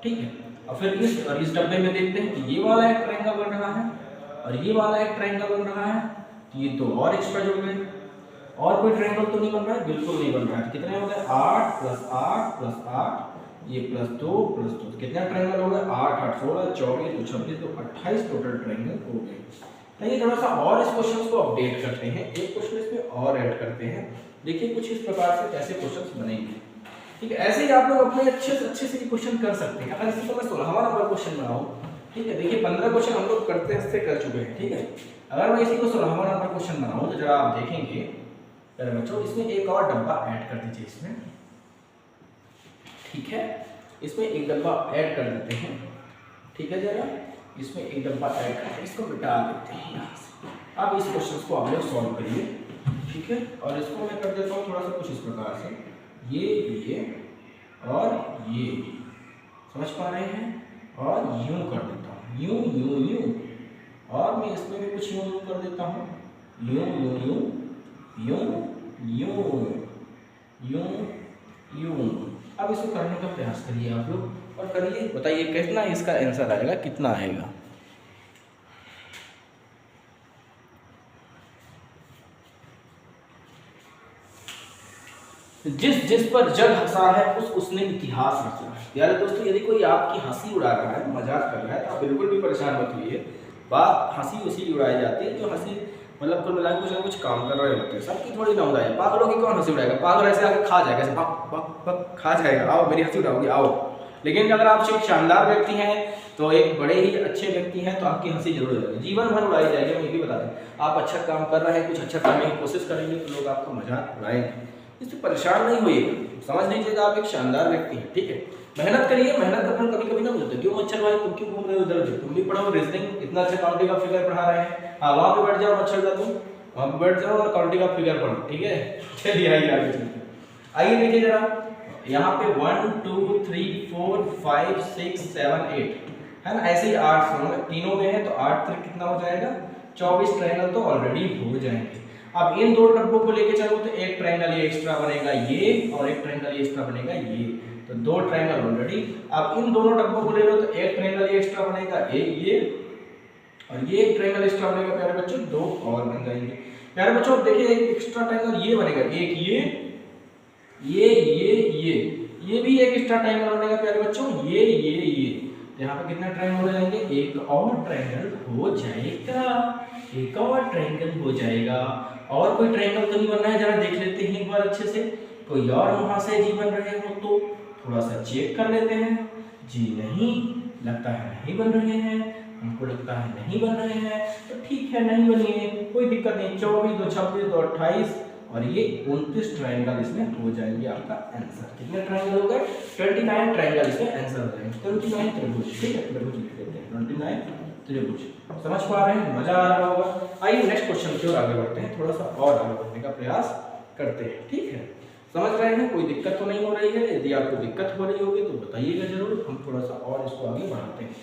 ठीक है, और फिर इस डब्बे में देखते हैं कि ये वाला एक ट्रायंगल बन रहा है और ये वाला एक ट्रायंगल बन रहा है, तो ये दो और एक्स्ट्रा जुड़ गए। और कोई ट्रायंगल तो नहीं बन रहा है, बिल्कुल नहीं बन रहा है। कितने हो गए? 8 + 8 + 8, ये +2 +2, तो कितना ट्रायंगल हो गए? 8 8 16 24 26 तो 28 टोटल ट्रायंगल हो गए। चलिए थोड़ा सा और इस क्वेश्चन को अपडेट करते हैं, एक क्वेश्चन इसमें और ऐड करते हैं। देखिए कुछ इस प्रकार से कैसे क्वेश्चन बनेंगे। ठीक है, ऐसे ही आप लोग अपने अच्छे से क्वेश्चन कर सकते हैं। अगर इसी को मैं 16वां नंबर क्वेश्चन बनाऊं, ठीक है, देखिए 15 क्वेश्चन हम लोग करते से कर चुके हैं। ठीक है, अगर मैं इसी को 16वां नंबर क्वेश्चन बनाऊं तो जरा आप देखेंगे पहले बच्चों, इसमें एक और डब्बा ऐड कर दीजिए इसमें। ठीक है, इसमें एक डब्बा ऐड कर देते हैं। ठीक है, जरा इसमें एक डब्बा ऐड करके इसको मिटा देते हैं यहाँ से। अब इस क्वेश्चन को आप लोग सॉल्व करिए। ठीक है, और इसको मैं कर देता हूँ थोड़ा सा कुछ इस प्रकार से, ये और ये, समझ पा रहे हैं? और यूं कर देता हूँ, यूं यूं यूं, और मैं इसमें भी कुछ यूं यूं कर देता हूँ, यूं यूं यूं यूं यूं यूं यूं। अब इसको करने का प्रयास करिए आप लोग और करिए, बताइए कितना इसका आंसर आएगा, कितना आएगा। जिस पर जग हंसा है उसने इतिहास रचा है। यार दोस्तों, यदि कोई आपकी हंसी उड़ा रहा है, मजाक कर रहा है, तो आप बिल्कुल भी परेशान मत होइए। बात हंसी उसी उड़ाई जाती है जो हंसी मतलब कुल मिला कुछ ना कुछ काम कर रहे होते हैं। सबकी थोड़ी ना उड़ाई, पागलों की कौन हंसी उड़ाएगा? पागल ऐसे आके खा जाएगा, ऐसे पक पक पक खा जाएगा। आओ मेरी हंसी उड़ाओगे, आओ। लेकिन अगर आप एक शानदार व्यक्ति हैं, तो एक बड़े ही अच्छे व्यक्ति हैं, तो आपकी हंसी जरूर हो जाएगी, जीवन भर उड़ाई जाएगी। मैं ये भी बता दूं, आप अच्छा काम कर रहे हैं, कुछ अच्छा करने की कोशिश करेंगे तो लोग आपका मजाक उड़ाएंगे, इससे परेशान नहीं होइएगा। समझ लीजिएगा आप एक शानदार व्यक्ति हैं। ठीक है, मेहनत करिए, मेहनत करना कभी कभी ना बोलते क्यों मच्छर भाई तुम क्यों घूम रहे हो इधर उधर, तुम भी पढ़ो रीजनिंग, इतना अच्छा काउंटिंग का फिगर पढ़ा रहे हैं। हाँ, वहाँ पे बैठ जाओ मच्छर का, तुम वहाँ पे बैठ जाओ और काउंटिंग का फिगर पढ़ो। ठीक है, चलिए आइए आगे चलते हैं। आइए देखिए जरा, यहाँ पे 1 2 3 4 5 6 7 8 है ना, ऐसे ही 8 तीनों में है, तो 8 3 कितना हो जाएगा? 24 ट्रायंगल तो ऑलरेडी हो जाएंगे। अब इन दो डब्बों को लेके चलो तो एक ट्रायंगल ये एक्स्ट्रा बनेगा ये, और एक ट्रायंगल ये एक्स्ट्रा बनेगा ये, तो दो ट्रायंगल ऑलरेडी। अब इन दोनों डब्बों को ले लो तो एक ट्रायंगल ये एक्स्ट्रा बनेगा ये, और ये एक ट्रायंगल एक्स्ट्रा बनेगा। प्यारे बच्चों, दो और बन जाएंगे। प्यारे बच्चों देखिए, एक एक्स्ट्रा ट्रायंगल ये बनेगा, एक ये भी एक एक्स्ट्रा ट्रायंगल बनेगा। प्यारे बच्चों, ये यहाँ पे कितना ट्रायंगल हो जाएंगे? एक और ट्रायंगल हो जाएगा, एक और ट्रायंगल हो जाएगा। और कोई ट्रायंगल तो नहीं बन रहा है? जरा देख लेते हैं एक बार अच्छे से, कोई और वहां से जी बन रहे हो तो थोड़ा सा चेक कर लेते हैं। जी नहीं, लगता है नहीं बन रहे हैं, हमको लगता है नहीं बन रहे हैं, तो ठीक है नहीं बनिए, कोई दिक्कत नहीं। 24 2 26 2 28 और ये 29 ट्रायंगल इसमें हो जाएंगे आपका आंसर। कितने ट्रायंगल हो गए? 29 ट्रायंगल इसमें आंसर हो जाएंगे। 29 त्रिभुज। ठीक है, त्रिभुज लिख देते हैं, 29 त्रिभुज। समझ पा रहे हैं? मजा आ रहा होगा। आइए नेक्स्ट क्वेश्चन की ओर आगे बढ़ते हैं, थोड़ा सा और आगे बढ़ने का प्रयास करते हैं। ठीक है, समझ रहे हैं? कोई दिक्कत तो नहीं हो रही है? यदि आपको दिक्कत हो रही होगी तो बताइएगा जरूर, हम थोड़ा सा और इसको आगे बढ़ाते हैं।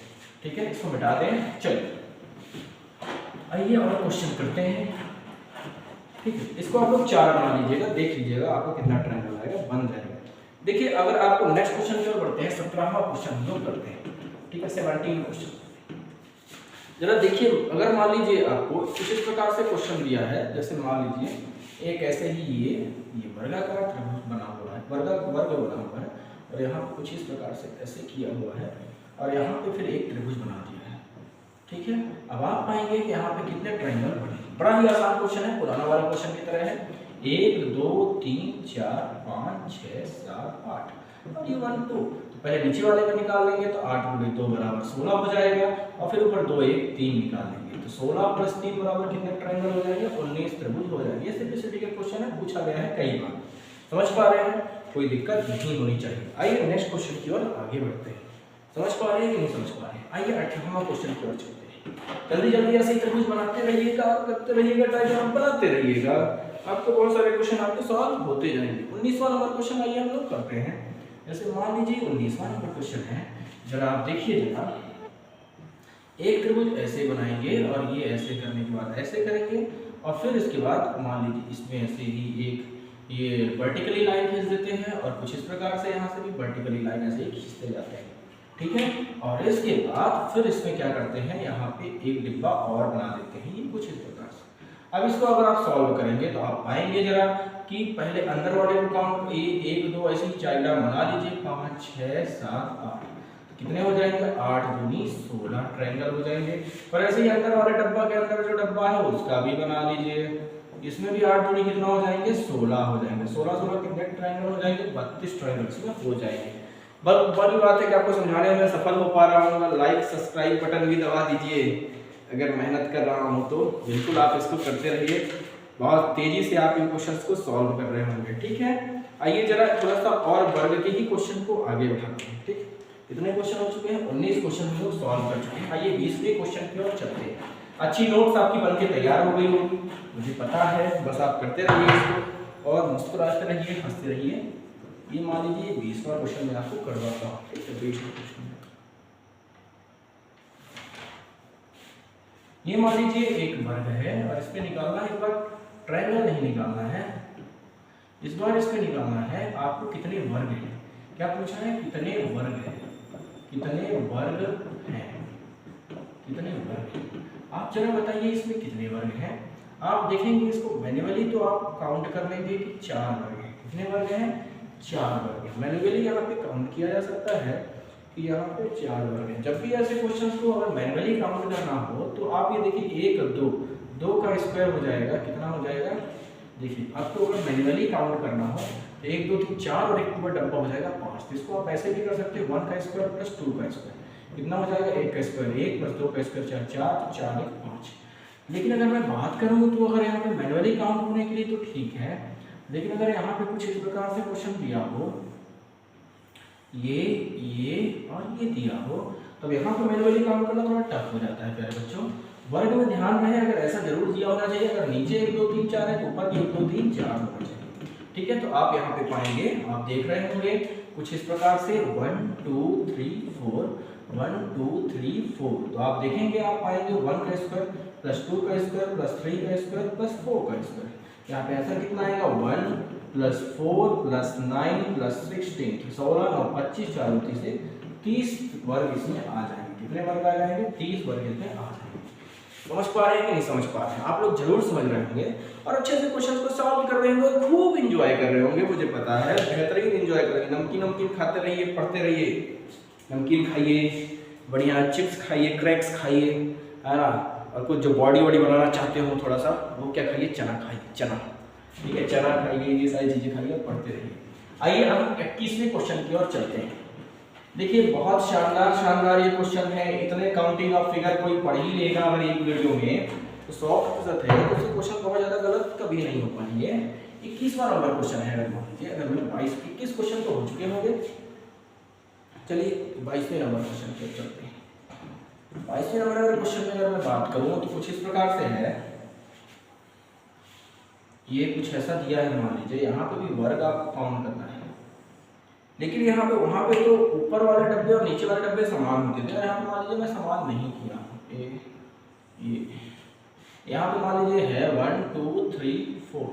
ठीक है, इसको मिटा दें। चलिए आइए और क्वेश्चन करते हैं। ठीक है, इसको आप लोग 4 बना लीजिएगा, देख लीजिएगा आपको कितना ट्रायंगल आएगा, बन जाएगा। देखिए, अगर आपको नेक्स्ट क्वेश्चन की ओर बढ़ते हैं, 17वां क्वेश्चन हम लोग करते हैं। ठीक है, 17 क्वेश्चन। जरा देखिए, अगर मान लीजिए आपको कुछ इस प्रकार से क्वेश्चन दिया है, जैसे मान लीजिए एक ऐसे ही ये वर्गाकार त्रिभुज बना हुआ है, वर्ग बना हुआ है, और यहाँ कुछ इस प्रकार से ऐसे किया हुआ है, और यहाँ पे फिर एक त्रिभुज बना दिया है। ठीक है, अब आप पाएंगे कि यहाँ पे कितने ट्रायंगल बने। बड़ा ही आसान क्वेश्चन है, पुराना वाला क्वेश्चन की तरह है। 1 2 3 4 5 6 7 8 और ये 1 2, तो पहले नीचे वाले का निकाल लेंगे तो 8 गुणे 2 बराबर 16 हो जाएगा और फिर ऊपर 2 1 3 निकाल लेंगे तो 16 + 3 बराबर कितने ट्रायंगल हो जाएंगे? 19 त्रिभुज हो जाएंगे। ये सिंपल का क्वेश्चन है, पूछा गया है कई बार। समझ पा रहे हैं? कोई दिक्कत नहीं होनी चाहिए। आइए नेक्स्ट क्वेश्चन की ओर आगे बढ़ते हैं। समझ पा रहे हैं कि नहीं समझ पा रहे हैं? आइए 18वां क्वेश्चन की ओर चलते हैं। जल्दी जल्दी ऐसे ही त्रिभुज बनाते रहिएगा, करते रहिएगा, डायग्राम बनाते रहिएगा, आपको बहुत सारे क्वेश्चन आपके सॉल्व होते जाएंगे। 19वां नंबर क्वेश्चन आइए हम लोग करते हैं। जैसे मान लीजिए 19वां नंबर क्वेश्चन है, जरा आप देखिए जरा, एक त्रिभुज ऐसे बनाएंगे और ये ऐसे करने के बाद ऐसे करेंगे और फिर इसके बाद मान लीजिए इसमें ऐसे ही एक ये वर्टिकली लाइन खींच देते हैं और कुछ इस प्रकार से यहाँ से भी वर्टिकली लाइन ऐसे ही खींचते जाते हैं, ठीक है। और इसके बाद फिर इसमें क्या करते हैं, यहाँ पे एक डिब्बा और बना देते हैं, ये कुछ इस प्रकार से। अब इसको अगर आप सॉल्व करेंगे तो आप पाएंगे जरा कि पहले अंदर वाले को काउंट 1 2 ऐसे ही डायग्राम बना लीजिए, 5 6 7 8 कितने हो जाएंगे? 8 दूनी 16 ट्रायंगल हो जाएंगे। और ऐसे ही अंदर वाले डब्बा के अंदर जो डब्बा है उसका भी बना लीजिए, इसमें भी 8 दूनी कितना हो जाएंगे? 16 हो जाएंगे। 16 16 कितने ट्रायंगल हो जाएंगे? 32 ट्रायंगल इसमें हो जाएंगे। बड़ी बात है कि आपको समझाने में सफल हो पा रहा हूँ। लाइक सब्सक्राइब बटन भी दबा दीजिए, अगर मेहनत कर रहा हूँ तो बिल्कुल आप इसको करते रहिए। बहुत तेजी से आप इन क्वेश्चंस को सॉल्व कर रहे होंगे, ठीक है। आइए जरा थोड़ा सा और वर्ग के ही क्वेश्चन को आगे बढ़ाते हैं, ठीक। कितने क्वेश्चन हो चुके हैं? 19 क्वेश्चन हम लोग सॉल्व कर चुके हैं। आइए 20वें क्वेश्चन की ओर चलते हैं। अच्छी नोट्स आपकी बनके तैयार हो गई होगी, मुझे पता है। बस आप करते रहिए इसको और मुस्कुराते रहिए, हंसते रहिए। ये मान लीजिए 20वां क्वेश्चन मैं आपको करवाता हूँ, ठीक है। 20वां क्वेश्चन ये मान लीजिए एक वर्ग है और इस पे निकालना है, एक बार ट्रायंगल नहीं निकालना है, इस बार इस पे निकालना है आपको कितने वर्ग हैं। क्या पूछा है? कितने वर्ग हैं, कितने वर्ग हैं, कितने वर्ग हैं। आप जरा बताइए इसमें कितने वर्ग हैं। आप देखेंगे इसको मैन्युअली तो आप काउंट कर लेंगे कि 4 वर्ग हैं। कितने वर्ग हैं? 4 वर्ग हैं। मैन्युअली यहाँ पे काउंट किया जा सकता है कि यहाँ पे 4 वर्ग हैं। जब भी ऐसे क्वेश्चंस को अगर मैन्युअली काउंट करना हो तो आप ये देखिए 1 2 का स्क्वायर हो जाएगा, कितना हो जाएगा? देखिए आपको अगर मैन्युअली काउंट करना हो तो 1 2 3 4 और एक ऊपर डब्बा हो जाएगा 5। तो इसको आप ऐसे भी कर सकते हैं 1 का स्क्वायर प्लस 2 का स्क्वायर, कितना हो जाएगा? 1 का स्क्वायर 1 प्लस 2 का स्क्वायर 4 4, तो 4 1 5। लेकिन अगर मैं बात करूँ तो अगर यहाँ पे मैन्युअली काउंट होने के लिए तो ठीक है, लेकिन अगर यहाँ पे कुछ इस प्रकार से क्वेश्चन दिया हो, ये और ये दिया हो, तब यहाँ पे मैन्युअली काउंट करना थोड़ा टफ हो जाता है प्यारे बच्चों। वर्ग में ध्यान रहे, अगर ऐसा जरूर दिया होना चाहिए, अगर नीचे 1 2 3 4 है तो ऊपर 1 2 3 4 होना चाहिए, ठीक है। तो आप यहाँ पे पाएंगे, आप देख रहे होंगे कुछ इस प्रकार से 1 2 3 4 1 2 3 4। तो आप देखेंगे, आप पाएंगे 1 का स्क्वायर प्लस 2 का स्क्वायर प्लस 3 का स्क्वायर प्लस 4 का स्क्वायर। यहाँ पे ऐसा कितना आएगा? 1 प्लस 4 प्लस 9 प्लस 16, 16 9 25 4 30 से 30 वर्ग इसमें आ जाएंगे। कितने वर्ग आ जाएंगे? 30 वर्ग इसमें आ जाएंगे। समझ पा रहे हैं कि नहीं समझ पा रहे हैं? आप लोग जरूर समझ रहे होंगे और अच्छे से क्वेश्चन को सॉल्व कर रहे होंगे, खूब एंजॉय कर रहे होंगे, मुझे पता है। बेहतरीन एंजॉय करेंगे। नमकीन खाते रहिए, पढ़ते रहिए, नमकीन खाइए, बढ़िया चिप्स खाइए, क्रैक्स खाइए, है ना। और कुछ जो बॉडी बनाना चाहते हो थोड़ा सा, वो क्या खाइए? चना खाइए, चना, ठीक है, चना खाइए, ये सारी चीजें खाइए, पढ़ते रहिए। आइए हम 21वें क्वेश्चन की ओर चलते हैं। देखिए बहुत शानदार ये क्वेश्चन है। इतने काउंटिंग ऑफ फिगर कोई पढ़ ही लेगा अगर एक वीडियो में, तो 100% है तो क्वेश्चन बहुत ज्यादा गलत कभी नहीं हो पाएंगे। 21वां नंबर क्वेश्चन है। अगर मान लीजिए, अगर मैं 21 क्वेश्चन तो हो चुके होंगे, चलिए 22वें नंबर क्वेश्चन की ओर चलते हैं। 22वें नंबर क्वेश्चन में अगर मैं बात करूं तो कुछ इस प्रकार से है, ये कुछ ऐसा दिया है। मान लीजिए यहाँ पे भी वर्ग आपको काउंट करना है, लेकिन यहाँ पे वहाँ पे तो ऊपर वाले डब्बे और नीचे वाले डब्बे समान होते थे, यहाँ पे मान लीजिए मैं समान नहीं किया हूँ। ये यहाँ पे मान लीजिए है 1 2 3 4,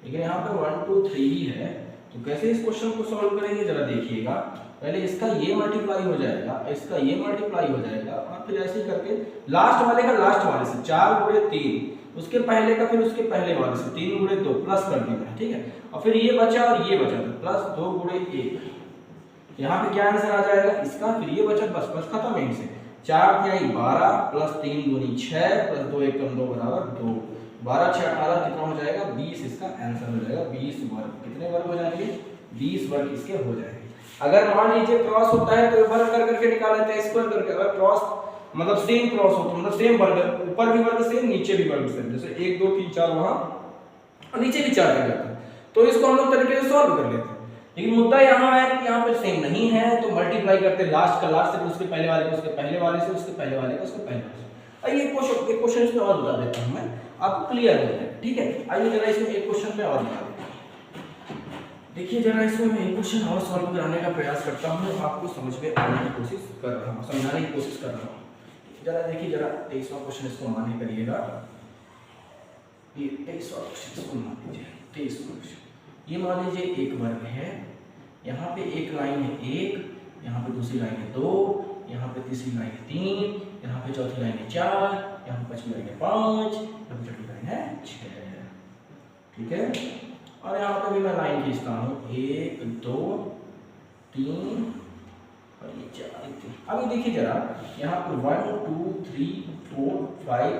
लेकिन यहाँ पे 1 2 3 ही है। तो कैसे इस क्वेश्चन को सॉल्व करेंगे जरा देखिएगा। पहले इसका ये मल्टीप्लाई हो जाएगा, इसका ये मल्टीप्लाई हो जाएगा, और फिर ऐसे ही करके लास्ट वाले का लास्ट वाले से 4 गुणे 3, उसके पहले का फिर उसके पहले वाले से 3 गुणे 2 प्लस कर देना है, ठीक है। और फिर ये बचा और ये बचा, तो प्लस 2 गुणे 1। यहाँ पे क्या आंसर आ जाएगा इसका? फिर ये बचा, बस खत्म है। इनसे 4 तिहाई 12 प्लस 3 दूनी 6 प्लस 2 एकम 2 बराबर 2। 12 6 18 कितना हो जाएगा 20 इसका आंसर हो जाएगा। 20 वर्ग, कितने वर्ग हो जाएंगे 20 वर्ग इसके हो जाएंगे। अगर मान लीजिए क्रॉस होता है तो वर्ग कर करके निकाल लेते हैं, स्क्वायर करके। अगर क्रॉस मतलब सेम क्रॉस हो तो मतलब सेम वर्ग, ऊपर भी वर्ग सेम नीचे भी वर्ग सेम, जैसे 1 2 3 4 वहां और नीचे भी 4 कर जाता है, तो इसको हम लोग तरीके से सॉल्व कर लेते हैं। लेकिन मुद्दा यहाँ है कि यहाँ पे सेम नहीं है तो मल्टीप्लाई करते हैं लास्ट का लास्ट से, उसके पहले वाले को उसके पहले वाले से, उसके पहले वाले को उसके पहले वाले से। आइए एक क्वेश्चन इसमें और बता देता हूँ मैं, आपको क्लियर हो जाए, ठीक है। आइए जरा इसमें एक क्वेश्चन पे और बता देता हूँ। देखिए जरा इसमें मैं एक क्वेश्चन और सॉल्व कराने का प्रयास करता हूँ, आपको समझ में आने की कोशिश कर रहा हूँ, समझाने की कोशिश कर रहा हूँ। जरा देखिए, जरा 23वां क्वेश्चन इसको माने करिएगा। ये 23वां क्वेश्चन इसको मान लीजिए। 23वां क्वेश्चन ये मान लीजिए एक वर्ग है, यहाँ पे एक लाइन है 1, यहाँ पे दूसरी लाइन है 2, यहाँ पे तीसरी लाइन है 3, यहाँ पे चौथी लाइन है 4, यहाँ पे पांचवी लाइन है 5, यहाँ पे छठी लाइन है 6, ठीक है। और यहाँ पे भी मैं लाइन खींचता हूँ 1 2 3 और ये 4। अभी देखिए जरा यहाँ पे 1 2 3 4 5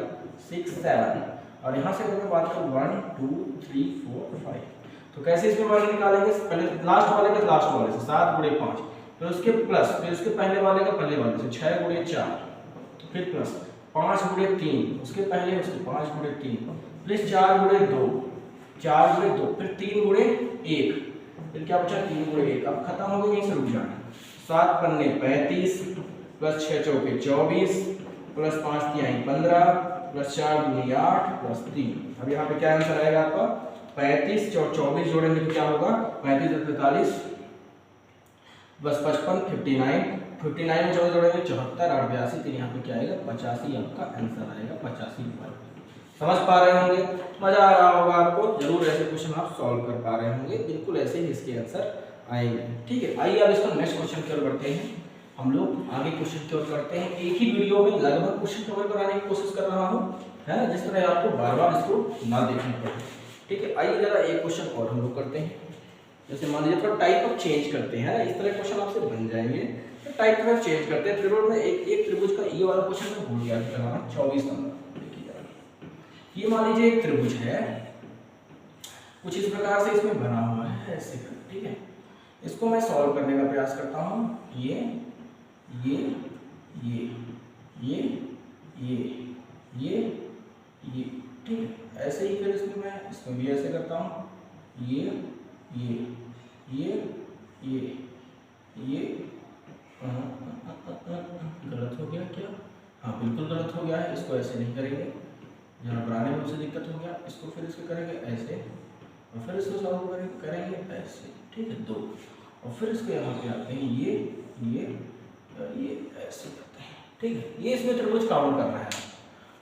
6 7 और यहाँ से अगर मैं बात करूँ 1 2 3 4 5, तो कैसे इसमें वर्ग निकालेंगे? पहले लास्ट वाले के लास्ट वाले से 7 गुणे 5, फिर उसके प्लस, फिर उसके पहले वाले का पहले वाले से 6 गुणे 4, फिर प्लस 5 गुणे 3, उसके पहले उसके 5 गुणे 3, प्लस 4 गुणे 2, 4 गुणे 2, फिर 3 गुणे 1, फिर क्या बचा 3 गुणे 1। अब खत्म हो गया, यहीं से रुक जाना। 7 पन्ने 35 प्लस 6 चौके 24 प्लस 5 तिहाई 15 प्लस 4 दूनी 8 प्लस 3। अब यहाँ पे क्या आंसर आएगा आपका 35 और 24 जोड़ेंगे तो क्या होगा 35 और 45 बस 55 59 59 में 14 जोड़ेंगे 74 और 82, तो यहाँ पे क्या आएगा 85 आपका आंसर आएगा। 85 वर्ग। समझ पा रहे होंगे, मजा आ रहा होगा आपको, जरूर ऐसे क्वेश्चन आप सॉल्व कर पा रहे होंगे, बिल्कुल ऐसे ही इसके आंसर आएंगे, ठीक है। आइए अब इसको नेक्स्ट क्वेश्चन की ओर बढ़ते हैं। हम लोग आगे क्वेश्चन की ओर करते हैं। एक ही वीडियो में लगभग क्वेश्चन कवर कराने की कोशिश कर रहा हूँ, है ना, जिस तरह आपको बार बार इसको ना देखना पड़े, ठीक है। आइए जरा एक क्वेश्चन और हम लोग करते हैं। जैसे मान लीजिए थोड़ा टाइप ऑफ चेंज करते हैं, इस तरह क्वेश्चन आपसे बन जाएंगे, तो टाइप थोड़ा चेंज करते हैं। त्रिभुज में एक त्रिभुज का ये वाला क्वेश्चन मैं भूल गया था, 24 नंबर। ये मान लीजिए एक त्रिभुज है, कुछ इस प्रकार से इसमें बना हुआ है ऐसे, ठीक है। इसको मैं सॉल्व करने का प्रयास करता हूँ। ये ये ये ये ये ये ये ठीक है, ऐसे ही फिर इसमें मैं इसमें भी ऐसे करता हूँ। ये ये ये ये ये गलत हो गया क्या? हाँ बिल्कुल गलत हो गया है, इसको ऐसे नहीं करेंगे, जहाँ बनाने में उसे दिक्कत हो गया। इसको फिर इसको करेंगे ऐसे और फिर इसको सॉल्व करेंगे ऐसे, ठीक है 2, और फिर इसको यहाँ पे आते हैं ये ऐसे करते हैं, ठीक है। ये इसमें त्रिभुज काउंट करना है,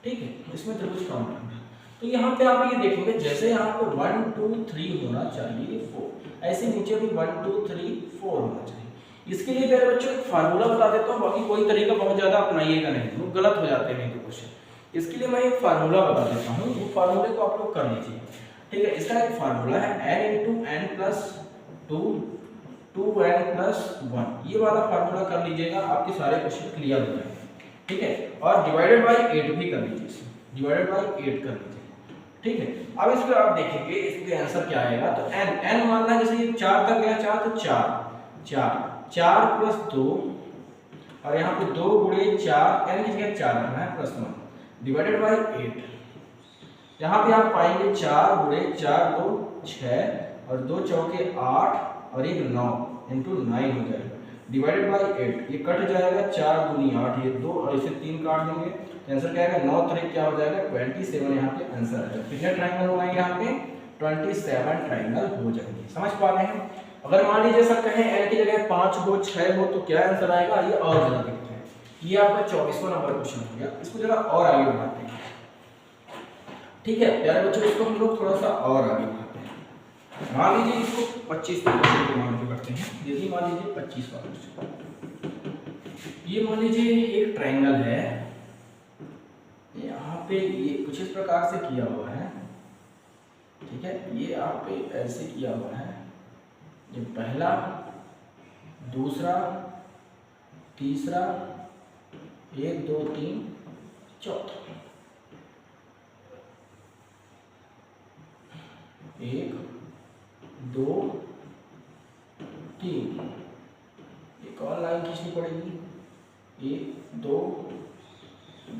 ठीक है, इसमें त्रिभुज काउंट करना है। तो यहाँ पे आप ये देखेंगे जैसे यहाँ पे 1 2 3 होना चाहिए 4, ऐसे नीचे भी 1 2 3 4 होना चाहिए। इसके लिए मेरे बच्चों एक फार्मूला बता देता हूँ, बाकी कोई तरीका बहुत ज्यादा अपनाइएगा नहीं, वो गलत हो जाते हैं तो क्वेश्चन। इसके लिए मैं एक फार्मूला बता देता हूँ, वो फार्मूले को आप लोग कर लीजिए, ठीक है। इसका एक फार्मूला है n × n + 2 2n + 1, ये वाला फार्मूला कर लीजिएगा, आपके सारे क्वेश्चन क्लियर हो जाएंगे, ठीक है। और डिवाइडेड बाय 8 भी कर लीजिए, डिवाइडेड बाय 8 कर लीजिए, ठीक है। अब इसको आप देखेंगे इसका आंसर क्या आएगा। तो n मानना है, जैसे ये 4 तक गया 4, तो 4 + 2 और यहाँ पे 2 × 4 n की जगह 4 रखना है +1 डिवाइडेड बाय 8। यहाँ पे आप पाएंगे 4 × 4 2 6 और 2 चौके 8 और 1 9 × 9 हो जाएगा डिवाइडेड बाय 8। ये कट जाएगा, 4 दूनी 8, ये 2 और इसे 3 काट देंगे, आंसर क्या आएगा 9 3 क्या हो जाएगा 27। यहाँ पे आंसर आएगा। कितने ट्रायंगल हो जाएंगे यहाँ पे 27 ट्रायंगल हो जाएंगे। समझ पा रहे हैं। अगर मान लीजिए सर कहें n की जगह 5 हो 6 हो तो क्या आंसर आएगा, ये और ज्यादा देखते हैं। ये आपका 24वां नंबर क्वेश्चन हो गया। इसको जरा और आगे बढ़ाते हैं, ठीक है प्यारे बच्चों। इसको हम लोग थोड़ा सा और आगे बढ़ाते हैं। मान लीजिए इसको 25वां क्वेश्चन मान के करते हैं। यदि मान लीजिए 25वां क्वेश्चन, ये मान लीजिए एक ट्रायंगल है, यहाँ पे ये कुछ इस प्रकार से किया हुआ है, ठीक है। ये यहाँ पे ऐसे किया हुआ है, ये पहला दूसरा तीसरा 1 2 3 चौथा, 1 2 3, एक और लाइन खींचनी पड़ेगी, 1 2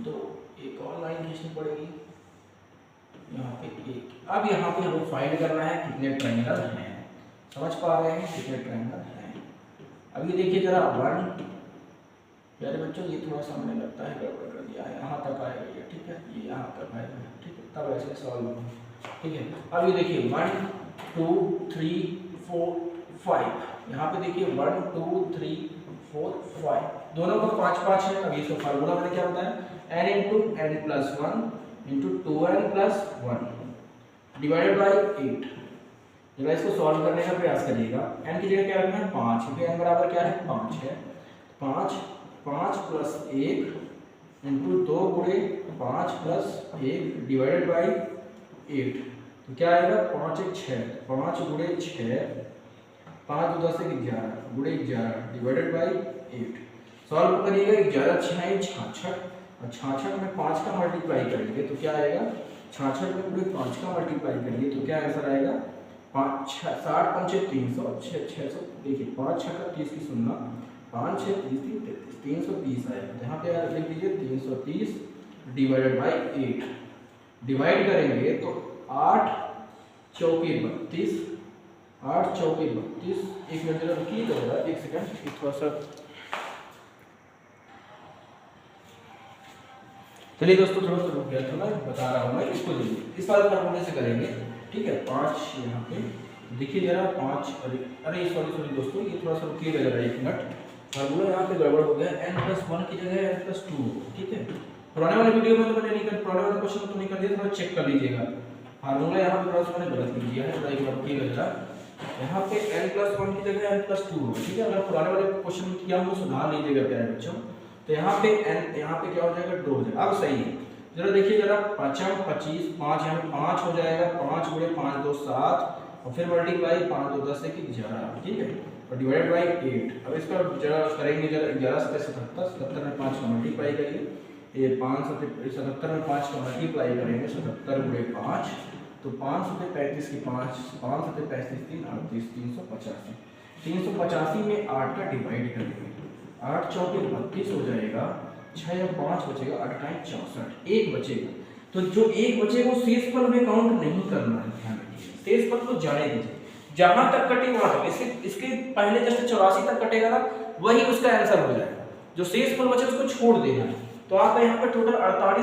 2, एक और लाइन खींचनी पड़ेगी यहाँ पे 1। अब यहाँ पे हमें फाइंड करना है कितने ट्रायंगल हैं, समझ पा रहे हैं कितने ट्रायंगल हैं। अब ये देखिए जरा 1, प्यारे बच्चों ये थोड़ा सा मुझे लगता है गड़बड़ कर दिया है, यहाँ तक आएगा ये, ठीक है, ये यहाँ तक आएगा, ठीक है, तब ऐसे सॉल्व होगा, ठीक है। अब ये देखिए 1 2 3 4 5, यहाँ पे देखिए 1 2 3 4 5, दोनों का 5 5 है। अब इसका फार्मूला मैंने क्या बताया, n into n plus 1 into 2n plus 1 divided by 8। जब इसको सॉल्व करने का प्रयास करिएगा, n की जगह क्या रखना है 5, क्योंकि n बराबर क्या है 5 है। 5 प्लस 1 इंटू 2 गुणे 5 प्लस 1 डिवाइडेड बाई 8, तो क्या आएगा 5 1 6, 5 गुणे 6, 5 2 10 11 गुणे 11 डिवाइडेड बाई 8। सॉल्व करिएगा, 11 6 66, और 66 में 5 का मल्टीप्लाई करेंगे तो क्या आएगा, 66 में पूरे 5 का मल्टीप्लाई करिए तो क्या आंसर आएगा 5 60 5 300 600, देखिए 5 6 का 30 की सुनना, 5 6 30 330 आएगा। यहाँ पे लिख दीजिए 330 डिवाइडेड बाई 8, डिवाइड करेंगे तो 8 चौके 32, 8 चौके 32, एक मिनट जरा रुकिए जरा, एक सेकंड थोड़ा सा। चलिए दोस्तों थोड़ा सा रुक गया था, मैं बता रहा हूँ, मैं इसको इस वाले फार्मूले से करेंगे, ठीक है। 5 यहाँ पे देखिए जरा 5, अरे सॉरी दोस्तों, ये थोड़ा सा रुकिएगा जरा एक मिनट, फार्मूला यहाँ पे गड़बड़ हो गया, n+1 की जगह n+2, ठीक है। पुराने वाले वीडियो में तो मैंने नहीं कर, पुराने वाले क्वेश्चन तो नहीं कर दिया, थोड़ा चेक कर लीजिएगा, फार्मूला यहाँ पे थोड़ा सा मैंने गलत लिख दिया है, थोड़ा एक बार रुकिएगा जरा। यहाँ पे n+1 की जगह n+2 होगा, ठीक है। अगर पुराने वाले क्वेश्चन किया हमको सुधार लीजिएगा प्यारे बच्चों। तो यहाँ पे n, यहाँ पे क्या हो जाएगा 2 हो जाएगा, अब सही है। जरा देखिए जरा 5 25, 5 यहाँ पे 5 हो जाएगा, 5 गुणे 5 2 7, और फिर मल्टीप्लाई 5 2 10 11, ठीक है, और डिवाइडेड बाई 8। अब इसका जरा करेंगे जरा 11 7 77, 77 में 5 का मल्टीप्लाई करिए, ये 5 77 में 5 का मल्टीप्लाई करेंगे, 77 गुणे 5 तो 5 7 35 की 5 5 7 35 3 38 385, 385 में 8 का डिवाइड करेंगे, 8 चौके 32 हो जाएगा, 6 या 5 बचेगा, 8 टाइम 64, 1 बचेगा। तो जो 1 बचेगा वो शेषफल में काउंट नहीं करना है, ध्यान रखिए, शेषफल को जाने दीजिए, जहां तक कटे वहां तक, इसके पहले जैसे 84 तक कटेगा ना, वही उसका आंसर हो जाएगा, जो शेषफल बचे उसको छोड़ देना है। तो आपका यहाँ पे टोटल 48